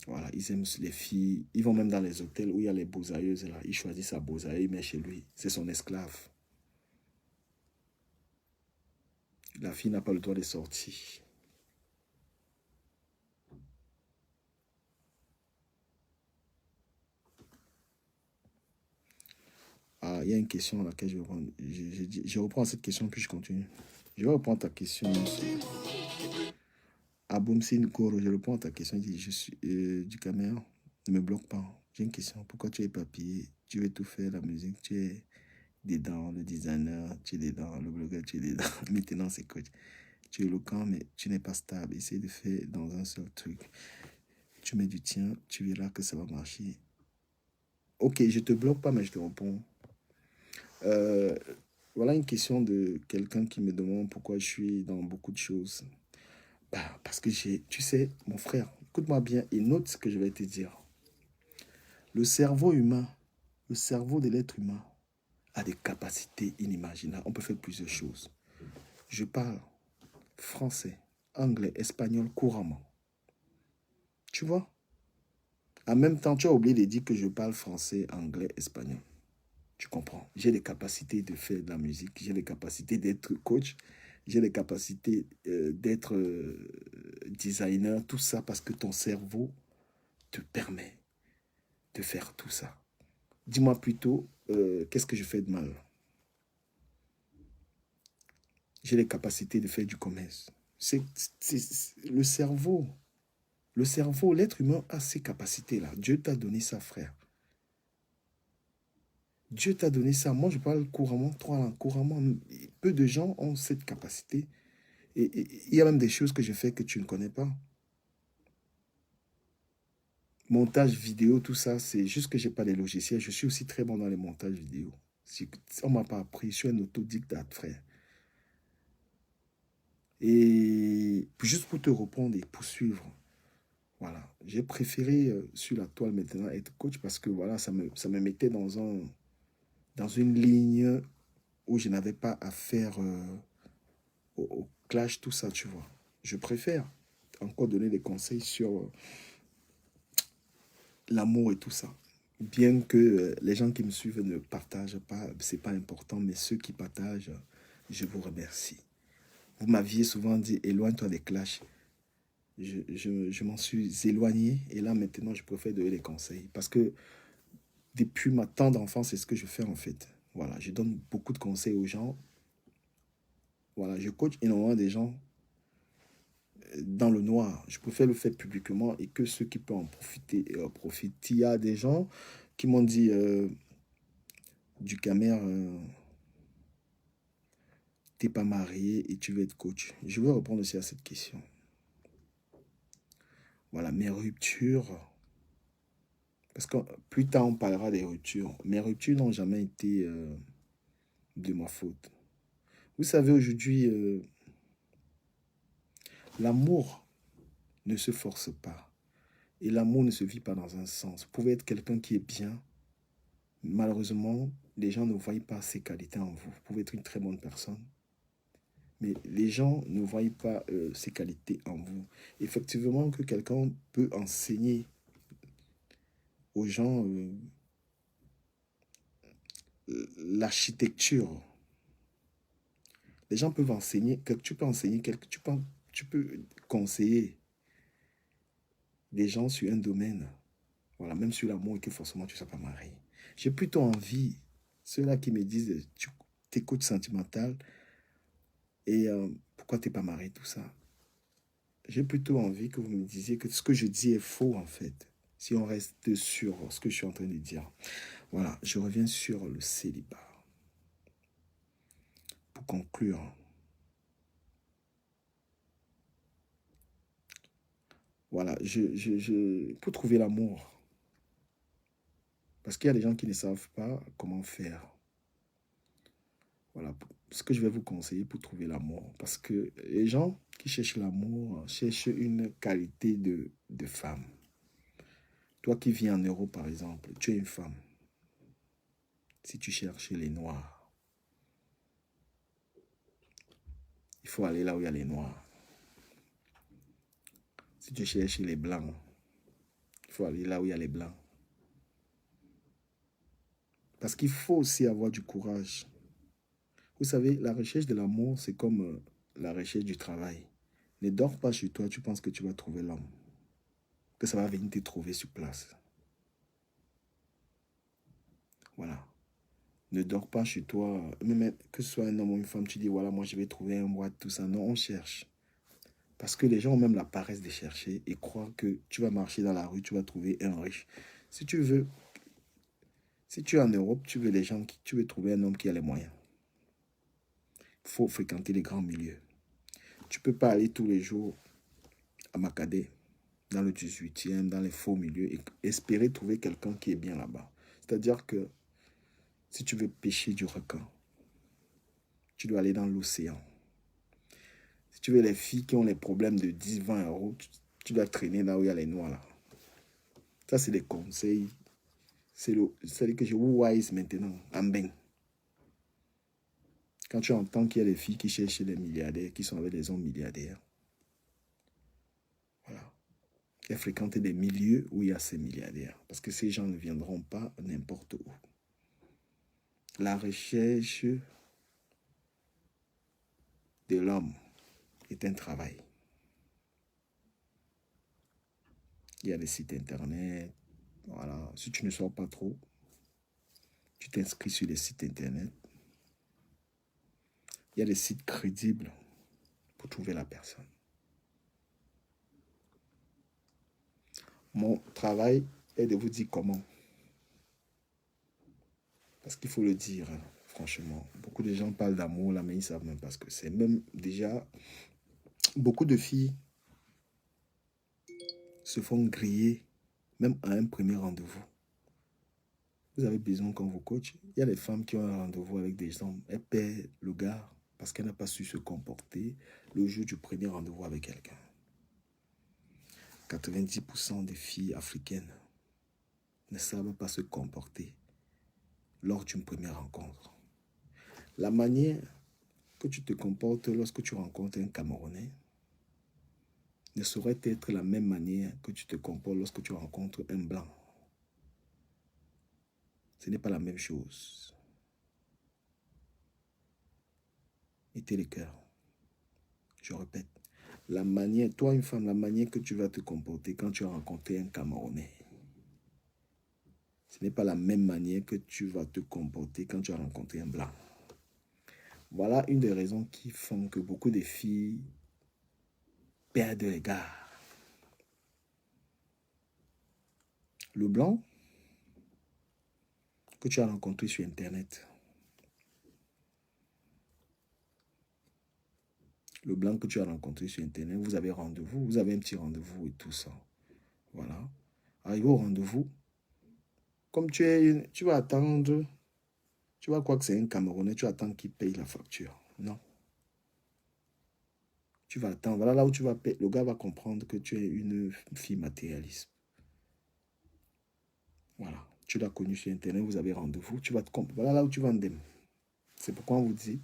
Voilà, ils aiment les filles. Ils vont même dans les hôtels où il y a les beausailleuses. Là. Ils choisissent sa beausailleuse, il met chez lui. C'est son esclave. La fille n'a pas le droit de sortir. Ah, il y a une question à laquelle je vais reprendre. Je reprends cette question, puis je continue. Je vais reprendre ta question. Aboumsine Koro, je reprends ta question. Il dit, je suis du Cameroun. Ne me bloque pas. J'ai une question. Pourquoi tu es papillé? Tu veux tout faire, la musique. Tu es dedans, le designer. Tu es dedans, le blogueur. Tu es dedans. Maintenant, c'est coach. Tu es éloquent, mais tu n'es pas stable. Essaye de faire dans un seul truc. Tu mets du tien. Tu verras que ça va marcher. Ok, je te bloque pas, mais je te réponds. Voilà une question de quelqu'un qui me demande pourquoi je suis dans beaucoup de choses. Bah, parce que tu sais, mon frère, écoute-moi bien et note ce que je vais te dire. Le cerveau humain, le cerveau de l'être humain a des capacités inimaginables. On peut faire plusieurs choses. Je parle français, anglais, espagnol couramment. Tu vois? En même temps, tu as oublié de dire que je parle français, anglais, espagnol. Tu comprends? J'ai les capacités de faire de la musique, j'ai les capacités d'être coach, j'ai les capacités d'être designer, tout ça parce que ton cerveau te permet de faire tout ça. Dis-moi plutôt, qu'est-ce que je fais de mal? J'ai les capacités de faire du commerce. C'est le cerveau. Le cerveau, l'être humain a ces capacités-là. Dieu t'a donné ça, frère. Dieu t'a donné ça. Moi, je parle couramment, 3 langues. Couramment, peu de gens ont cette capacité. Et il y a même des choses que je fais que tu ne connais pas. Montage vidéo, tout ça, c'est juste que j'ai pas les logiciels. Je suis aussi très bon dans les montages vidéo. On m'a pas appris, je suis un autodidacte, frère. Et juste pour te répondre et poursuivre, voilà, j'ai préféré sur la toile maintenant être coach parce que voilà, ça me mettait dans une ligne où je n'avais pas à faire au clash, tout ça, tu vois. Je préfère encore donner des conseils sur l'amour et tout ça. Bien que les gens qui me suivent ne partagent pas, c'est pas important, mais ceux qui partagent, je vous remercie. Vous m'aviez souvent dit, éloigne-toi des clashs. Je m'en suis éloigné et là maintenant je préfère donner des conseils parce que depuis ma tendre enfance, c'est ce que je fais en fait. Voilà, je donne beaucoup de conseils aux gens. Voilà, je coach énormément des gens dans le noir. Je préfère le faire publiquement et que ceux qui peuvent en profiter profitent. Il y a des gens qui m'ont dit du Camer, t'es pas marié et tu veux être coach. Je vais répondre aussi à cette question. Voilà, mes ruptures, parce que plus tard on parlera des ruptures. Mes ruptures n'ont jamais été de ma faute. Vous savez, aujourd'hui, l'amour ne se force pas. Et l'amour ne se vit pas dans un sens. Vous pouvez être quelqu'un qui est bien. Malheureusement, les gens ne voient pas ces qualités en vous. Vous pouvez être une très bonne personne. Mais les gens ne voient pas ces qualités en vous. Effectivement, que quelqu'un peut enseigner aux gens l'architecture. Les gens peuvent enseigner, tu peux enseigner, tu peux conseiller des gens sur un domaine. Voilà, même sur l'amour et que forcément tu ne sois pas marié. J'ai plutôt envie, ceux-là qui me disent, tu t'écoutes sentimental et pourquoi tu n'es pas marié, tout ça. J'ai plutôt envie que vous me disiez que ce que je dis est faux en fait. Si on reste sur ce que je suis en train de dire. Voilà, je reviens sur le célibat. Pour conclure, voilà, pour trouver l'amour, parce qu'il y a des gens qui ne savent pas comment faire. Voilà, ce que je vais vous conseiller pour trouver l'amour. Parce que les gens qui cherchent l'amour cherchent une qualité de femme. Toi qui vis en Europe, par exemple, tu es une femme. Si tu cherches les noirs, il faut aller là où il y a les noirs. Si tu cherches les blancs, il faut aller là où il y a les blancs. Parce qu'il faut aussi avoir du courage. Vous savez, la recherche de l'amour, c'est comme la recherche du travail. Ne dors pas chez toi, tu penses que tu vas trouver l'homme. Que ça va venir te trouver sur place. Voilà. Ne dors pas chez toi. Même que ce soit un homme ou une femme, tu dis, voilà, moi je vais trouver un boîte, tout ça. Non, on cherche. Parce que les gens ont même la paresse de chercher et croient que tu vas marcher dans la rue, tu vas trouver un riche. Si tu veux, si tu es en Europe, tu veux trouver un homme qui a les moyens. Il faut fréquenter les grands milieux. Tu ne peux pas aller tous les jours à Makadé, dans le 18e, dans les faux milieux, et espérer trouver quelqu'un qui est bien là-bas. C'est-à-dire que si tu veux pêcher du requin, tu dois aller dans l'océan. Si tu veux les filles qui ont les problèmes de 10-20 euros, tu dois traîner là où il y a les noirs. Là. Ça, c'est des conseils. C'est que je vous wise maintenant, en bain. Quand tu entends qu'il y a des filles qui cherchent les milliardaires, qui sont avec des hommes milliardaires, voilà. Et fréquenter des milieux où il y a ces milliardaires. Parce que ces gens ne viendront pas n'importe où. La recherche de l'homme est un travail. Il y a des sites internet. Voilà. Si tu ne sors pas trop, tu t'inscris sur les sites internet. Il y a des sites crédibles pour trouver la personne. Mon travail est de vous dire comment. Parce qu'il faut le dire, hein, franchement. Beaucoup de gens parlent d'amour là, mais ils ne savent même pas ce que c'est. Même déjà, beaucoup de filles se font griller, même à un premier rendez-vous. Vous avez besoin qu'on vous coach. Il y a des femmes qui ont un rendez-vous avec des hommes. Elles paient le gars parce qu'elle n'a pas su se comporter le jour du premier rendez-vous avec quelqu'un. 90% des filles africaines ne savent pas se comporter lors d'une première rencontre. La manière que tu te comportes lorsque tu rencontres un Camerounais ne saurait être la même manière que tu te comportes lorsque tu rencontres un Blanc. Ce n'est pas la même chose. Mettez les cœurs. Je répète. La manière, toi une femme, la manière que tu vas te comporter quand tu as rencontré un Camerounais, ce n'est pas la même manière que tu vas te comporter quand tu as rencontré un Blanc. Voilà une des raisons qui font que beaucoup de filles perdent les gars. Le Blanc que tu as rencontré sur Internet, le Blanc que tu as rencontré sur Internet, vous avez rendez-vous, vous avez un petit rendez-vous et tout ça. Voilà. Arrivé au rendez-vous, comme tu vas attendre, tu vas croire que c'est un Camerounais, tu attends qu'il paye la facture. Non. Tu vas attendre. Voilà là où tu vas payer. Le gars va comprendre que tu es une fille matérialiste. Voilà. Tu l'as connu sur Internet, vous avez rendez-vous, tu vas te comprendre. Voilà là où tu vas en dème. C'est pourquoi on vous dit,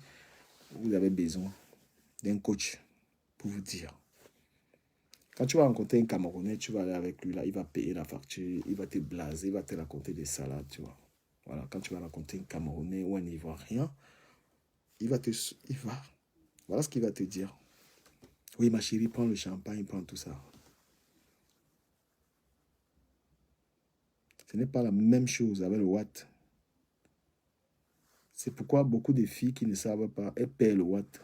vous avez besoin d'un coach pour vous dire. Quand tu vas rencontrer un Camerounais, tu vas aller avec lui, là, il va payer la facture, il va te blaser, il va te raconter des salades, tu vois. Voilà, quand tu vas rencontrer un Camerounais ou un Ivoirien, voilà ce qu'il va te dire. Oui, ma chérie, prends le champagne, prends tout ça. Ce n'est pas la même chose avec le Watt. C'est pourquoi beaucoup de filles qui ne savent pas, elles paient le Watt.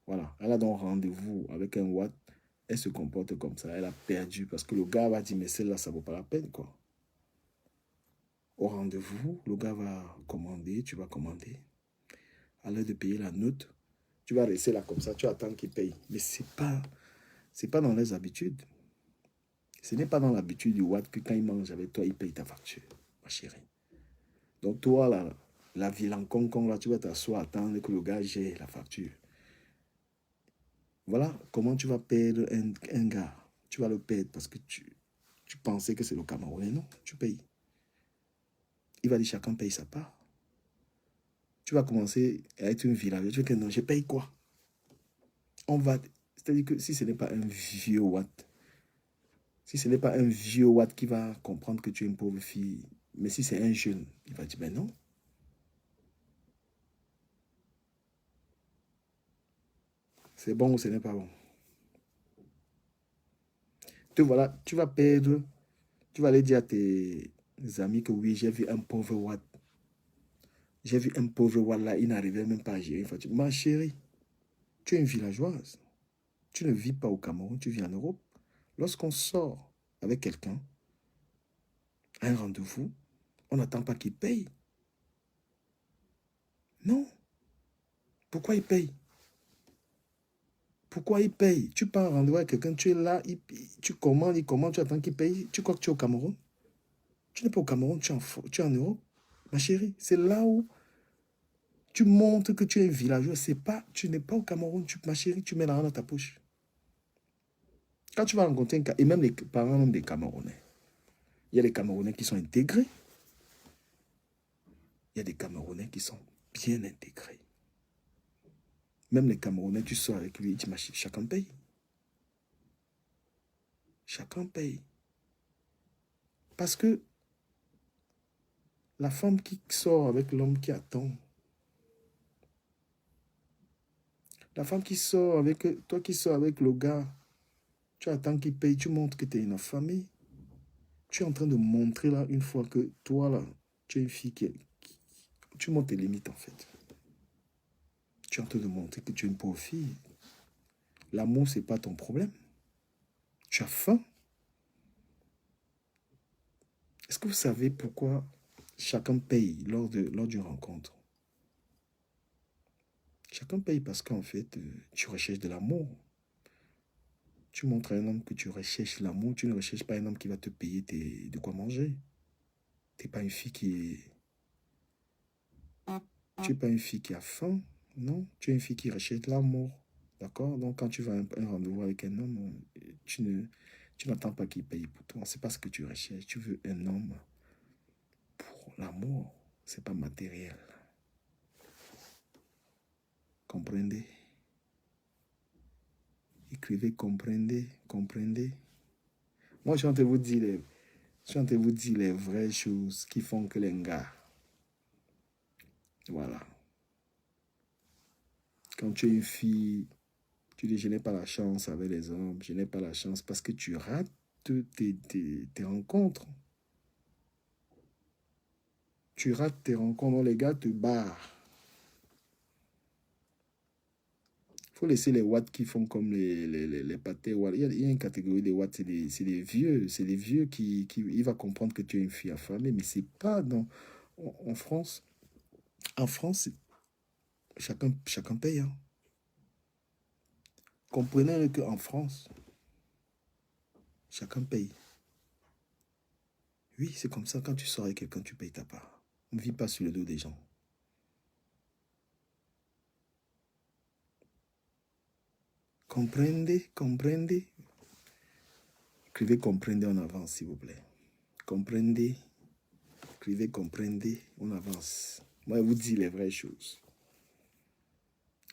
Voilà, elle a donc rendez-vous avec un Watt, elle se comporte comme ça, elle a perdu parce que le gars va dire, mais celle-là, ça ne vaut pas la peine, quoi. Au rendez-vous, le gars va commander, tu vas commander. À l'heure de payer la note, tu vas rester là comme ça, tu attends qu'il paye. Mais ce n'est pas dans les habitudes. Ce n'est pas dans l'habitude du Watt que quand il mange avec toi, il paye ta facture, ma chérie. Donc toi, là, la vilain concon, là, tu vas t'asseoir, attendre que le gars gère la facture. Voilà comment tu vas perdre un gars. Tu vas le perdre parce que tu pensais que c'est le Camerounais. Non, tu payes. Il va dire chacun paye sa part. Tu vas commencer à être une villageoise. Tu vas dire que non, je paye quoi? C'est-à-dire que si ce n'est pas un vieux Watt, si ce n'est pas un vieux Watt qui va comprendre que tu es une pauvre fille, mais si c'est un jeune, il va dire, ben non. C'est bon ou ce n'est pas bon? Voilà, tu vas perdre, tu vas aller dire à tes amis que oui, j'ai vu un pauvre Watt. J'ai vu un pauvre Watt là, il n'arrivait même pas à gérer une facture. Ma chérie, tu es une villageoise. Tu ne vis pas au Cameroun, tu vis en Europe. Lorsqu'on sort avec quelqu'un, à un rendez-vous, on n'attend pas qu'il paye. Non. Pourquoi il paye? Pourquoi il paye? Tu pars en rendez-vous avec quelqu'un, tu es là, tu commandes, tu attends qu'il paye. Tu crois que tu es au Cameroun? Tu n'es pas au Cameroun, tu es en Europe. Ma chérie, c'est là où tu montres que tu es un villageois. Tu n'es pas au Cameroun, ma chérie, tu mets la main dans ta poche. Quand tu vas rencontrer un cas, et même les parents même des Camerounais, il y a des Camerounais qui sont intégrés. Il y a des Camerounais qui sont bien intégrés. Même les Camerounais, tu sors avec lui, tu dis, chacun paye. Chacun paye. Parce que la femme qui sort avec l'homme qui attend, la femme qui sort avec, toi qui sors avec le gars, tu attends qu'il paye, tu montres que tu es une famille. Tu es en train de montrer là, une fois que toi là, tu es une fille tu montres tes limites en fait. Tu es en train de montrer que tu es une pauvre fille. L'amour, ce n'est pas ton problème. Tu as faim. Est-ce que vous savez pourquoi chacun paye lors d'une rencontre? Chacun paye parce qu'en fait, tu recherches de l'amour. Tu montres à un homme que tu recherches l'amour, tu ne recherches pas un homme qui va te payer de quoi manger. Tu n'es pas une fille qui est... Tu n'es pas une fille qui a faim, non. Tu es une fille qui recherche l'amour, d'accord? Donc, quand tu vas à un rendez-vous avec un homme, tu n'attends pas qu'il paye pour toi. C'est pas ce que tu recherches. Tu veux un homme pour l'amour. C'est pas matériel. Comprenez? Écrivez, comprenez, comprenez. Moi, je suis en train de vous dire les vraies choses qui font que les gars. Voilà. Quand tu es une fille, tu dis, je n'ai pas la chance avec les hommes, je n'ai pas la chance parce que tu rates tes rencontres. Tu rates tes rencontres, les gars te barrent. Il faut laisser les watts qui font comme les pâtés. Il y a une catégorie de watts, c'est des vieux. C'est des vieux qui il va comprendre que tu es une fille affamée, mais c'est pas dans... En France, chacun paye. Hein. Comprenez qu'en France, chacun paye. Oui, c'est comme ça. Quand tu sors avec quelqu'un, tu payes ta part. On ne vit pas sur le dos des gens. Comprenez, comprenez. Écrivez comprenez en avance, s'il vous plaît. Comprenez. Écrivez comprenez, on avance. Moi, je vous dis les vraies choses.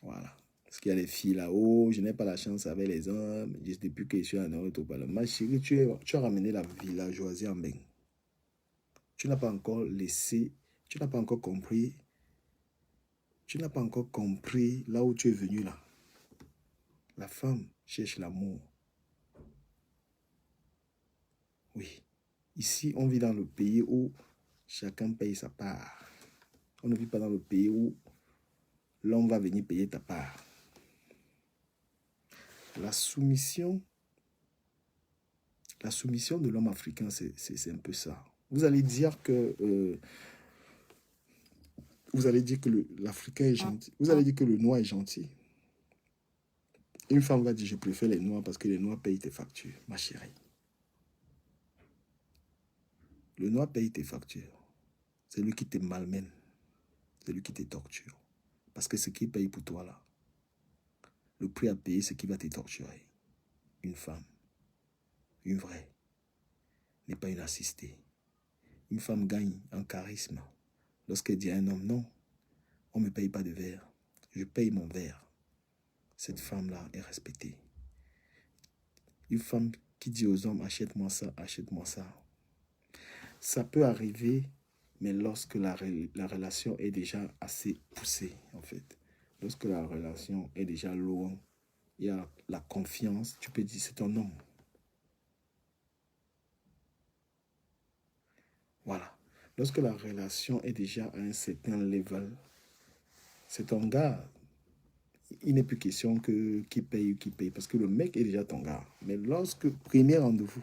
Voilà. Parce qu'il y a les filles là-haut, je n'ai pas la chance avec les hommes. Juste depuis que je suis en Europe au Parlement. Ma chérie, tu as ramené la villageoisie en bain. Tu n'as pas encore laissé, tu n'as pas encore compris. Tu n'as pas encore compris là où tu es venu là. La femme cherche l'amour. Oui. Ici, on vit dans le pays où chacun paye sa part. On ne vit pas dans le pays où l'homme va venir payer ta part. La soumission de l'homme africain, c'est un peu ça. Vous allez dire que l'Africain est gentil. Vous allez dire que le noir est gentil. Une femme va dire, je préfère les noirs parce que les noirs payent tes factures, ma chérie. Le noir paye tes factures. C'est lui qui te malmène. C'est lui qui te torture. Parce que ce qu'il paye pour toi là, le prix à payer, c'est qu'il va te torturer. Une femme, une vraie, n'est pas une assistée. Une femme gagne en charisme. Lorsqu'elle dit à un homme, non, on ne me paye pas de verre. Je paye mon verre. Cette femme-là est respectée. Une femme qui dit aux hommes, achète-moi ça, achète-moi ça. Ça peut arriver, mais lorsque la relation est déjà assez poussée, en fait. Lorsque la relation est déjà loin, il y a la confiance, tu peux dire, c'est ton homme. Voilà. Lorsque la relation est déjà à un certain level, c'est ton gars. Il n'est plus question que qui paye ou qui paye, parce que le mec est déjà ton gars. Mais lorsque, premier rendez-vous,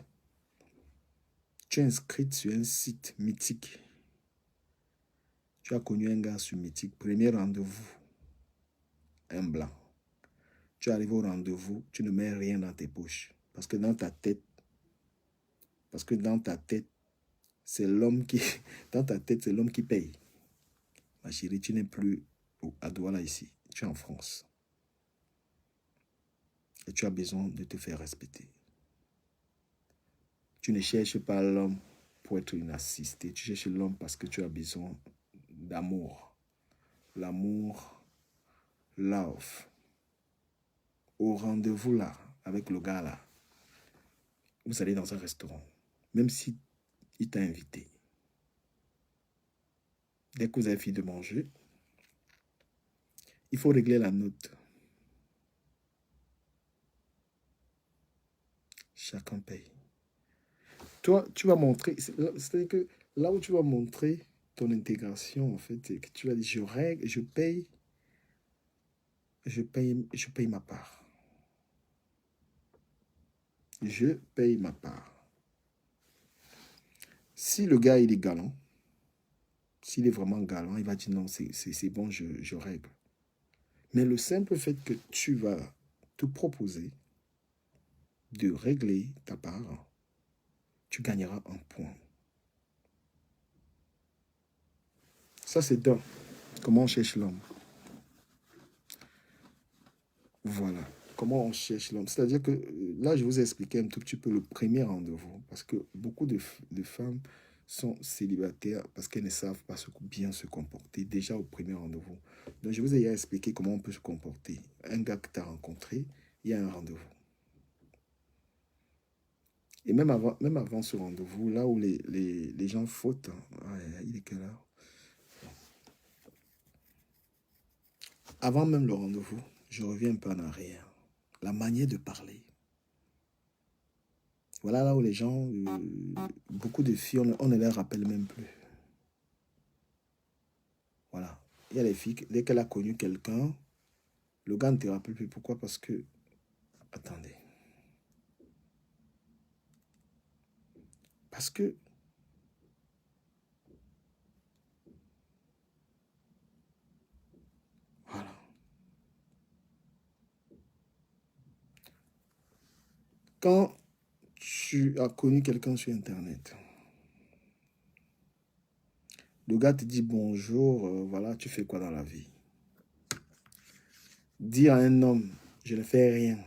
tu es inscrite sur un site mythique, tu as connu un gars sur mythique, premier rendez-vous, un blanc. Tu arrives au rendez-vous, tu ne mets rien dans tes poches. Parce que dans ta tête, c'est l'homme qui... Dans ta tête, c'est l'homme qui paye. Ma chérie, tu n'es plus à Douala ici. Tu es en France. Et tu as besoin de te faire respecter. Tu ne cherches pas l'homme pour être une assistée. Tu cherches l'homme parce que tu as besoin d'amour. L'amour, love. Au rendez-vous là, avec le gars là, vous allez dans un restaurant. Même si il t'a invité. Dès que vous avez fini de manger, il faut régler la note. Chacun paye. Toi, tu vas montrer, c'est-à-dire que là où tu vas montrer ton intégration, en fait, c'est que tu vas dire, je règle, je paye ma part. Je paye ma part. Si le gars, il est galant, s'il est vraiment galant, il va dire non, c'est bon, je règle. Mais le simple fait que tu vas te proposer, de régler ta part, tu gagneras un point. Ça, c'est dans comment on cherche l'homme. Voilà. Comment on cherche l'homme. C'est-à-dire que là, je vous ai expliqué un tout petit peu le premier rendez-vous. Parce que beaucoup de femmes sont célibataires parce qu'elles ne savent pas bien se comporter déjà au premier rendez-vous. Donc, je vous ai expliqué comment on peut se comporter. Un gars que tu as rencontré, il y a un rendez-vous. Et même avant ce rendez-vous, là où les gens fautent, il est quelle heure? Avant même le rendez-vous, je reviens un peu en arrière. La manière de parler. Voilà là où les gens, beaucoup de filles, on ne les rappelle même plus. Voilà. Il y a les filles, dès qu'elle a connu quelqu'un, le gars ne te rappelle plus. Pourquoi? Parce que, attendez. Parce que, voilà. Quand tu as connu quelqu'un sur Internet, le gars te dit bonjour, voilà, tu fais quoi dans la vie? Dis à un homme, je ne fais rien.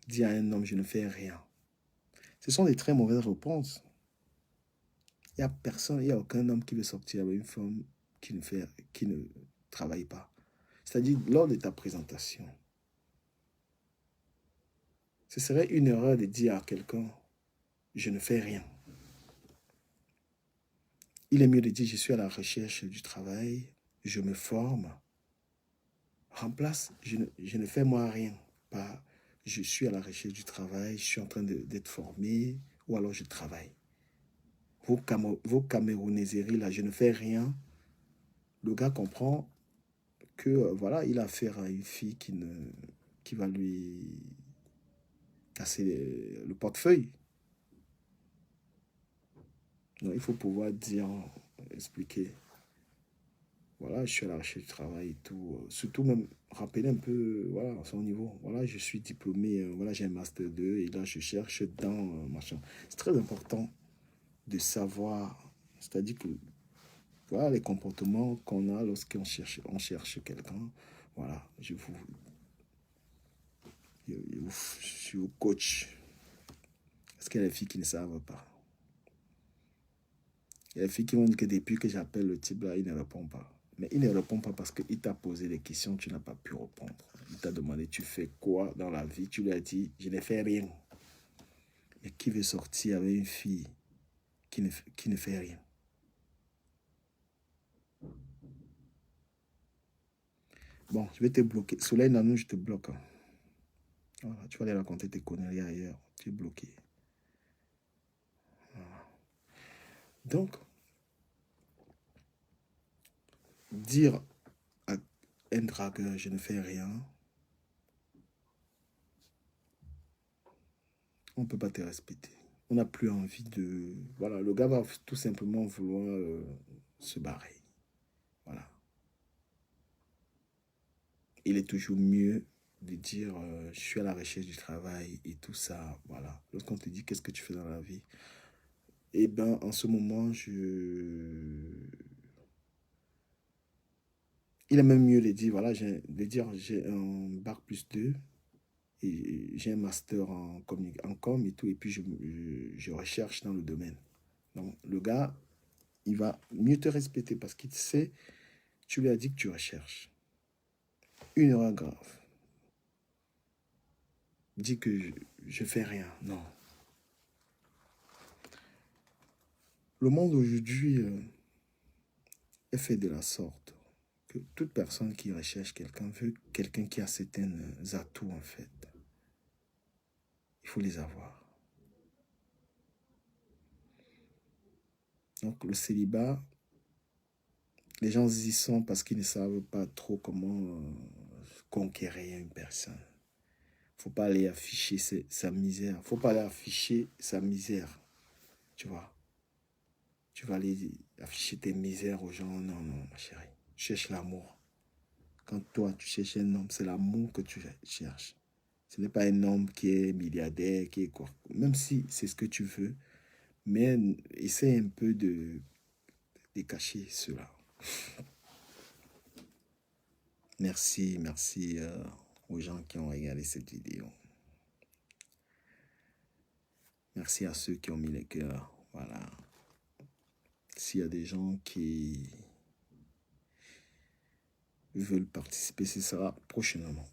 Dis à un homme, je ne fais rien. Ce sont des très mauvaises réponses. Il n'y a personne, il n'y a aucun homme qui veut sortir avec une femme qui ne travaille pas. C'est-à-dire, lors de ta présentation, ce serait une erreur de dire à quelqu'un, je ne fais rien. Il est mieux de dire, je suis à la recherche du travail, je me forme. Remplace, je ne fais moi rien. Pas, je suis à la recherche du travail, je suis en train d'être formé, ou alors je travaille. Vos camerounaiseries, là, je ne fais rien. Le gars comprend que, voilà, il a affaire à une fille qui va lui casser le portefeuille. Donc, il faut pouvoir dire, expliquer. Voilà, je suis à la recherche du travail et tout. Surtout même rappeler un peu, voilà, son niveau. Voilà, je suis diplômé, voilà, j'ai un master 2 et là, je cherche dans machin. C'est très important de savoir, c'est-à-dire que, voilà, les comportements qu'on a lorsqu'on cherche quelqu'un. Voilà, je suis au coach. Parce qu'il y a des filles qui ne savent pas. Il y a des filles qui vont dire que depuis que j'appelle le type là, il ne répond pas. Mais il ne répond pas parce qu'il t'a posé des questions, tu n'as pas pu répondre. Il t'a demandé, tu fais quoi dans la vie? Tu lui as dit, je n'ai fait rien. Et qui veut sortir avec une fille qui ne fait rien? Bon, je vais te bloquer. Soleil Nanou, je te bloque. Voilà, tu vas aller raconter tes conneries ailleurs. Tu es bloqué. Voilà. Donc, dire à un dragueur, je ne fais rien, on ne peut pas te respecter. On n'a plus envie de... Voilà, le gars va tout simplement vouloir se barrer. Voilà. Il est toujours mieux de dire je suis à la recherche du travail et tout ça. Voilà. Lorsqu'on te dit qu'est-ce que tu fais dans la vie, eh bien, en ce moment, il est même mieux de dire, voilà, j'ai un bac plus 2 et j'ai un master en com et tout, et puis je recherche dans le domaine. Donc, le gars, il va mieux te respecter parce qu'il sait, tu lui as dit que tu recherches. Une erreur grave. Dis que je fais rien. Non. Le monde aujourd'hui est fait de la sorte que toute personne qui recherche quelqu'un veut quelqu'un qui a certains atouts en fait. Il faut les avoir. Donc le célibat, les gens y sont parce qu'ils ne savent pas trop comment conquérir une personne. Faut pas aller afficher sa misère. Faut pas aller afficher sa misère. Tu vois. Tu vas aller afficher tes misères aux gens. Non, non, ma chérie. Cherche l'amour. Quand toi, tu cherches un homme, c'est l'amour que tu cherches. Ce n'est pas un homme qui est milliardaire, qui est quoi. Même si c'est ce que tu veux, mais essaie un peu de cacher cela. Merci aux gens qui ont regardé cette vidéo. Merci à ceux qui ont mis les cœurs. Voilà. S'il y a des gens qui veulent participer, ce sera prochainement.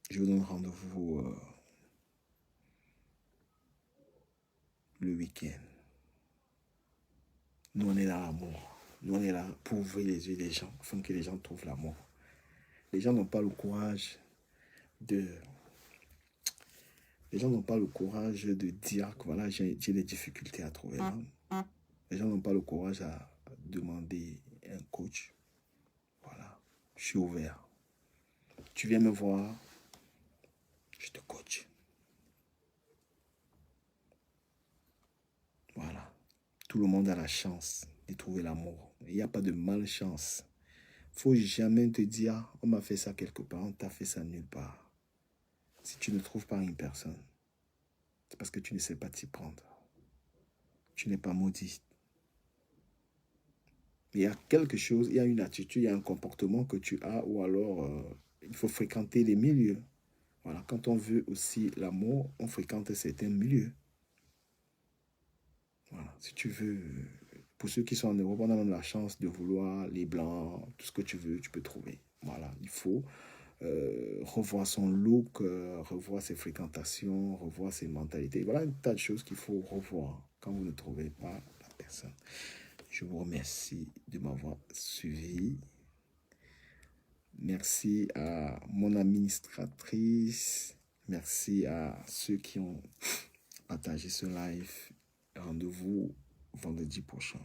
Je vous donne rendez-vous le week-end. Nous, on est là, l'amour. Nous, on est là pour ouvrir les yeux des gens, afin que les gens trouvent l'amour. Les gens n'ont pas le courage de... Les gens n'ont pas le courage de dire que voilà, j'ai des difficultés à trouver l'homme. Les gens n'ont pas le courage à demander un coach. Voilà, je suis ouvert. Tu viens me voir, je te coach. Voilà. Tout le monde a la chance de trouver l'amour. Il n'y a pas de malchance. Il ne faut jamais te dire, on m'a fait ça quelque part, on t'a fait ça nulle part. Si tu ne trouves pas une personne, c'est parce que tu ne sais pas t'y prendre. Tu n'es pas maudit. Il y a quelque chose, il y a une attitude, il y a un comportement que tu as, ou alors il faut fréquenter les milieux. Voilà, quand on veut aussi l'amour, on fréquente certains milieux. Voilà, si tu veux, pour ceux qui sont en Europe, on a même la chance de vouloir les blancs, tout ce que tu veux, tu peux trouver. Voilà, il faut revoir son look, revoir ses fréquentations, revoir ses mentalités. Voilà un tas de choses qu'il faut revoir quand vous ne trouvez pas la personne. Je vous remercie de m'avoir suivi. Merci à mon administratrice. Merci à ceux qui ont partagé ce live. Rendez-vous vendredi prochain.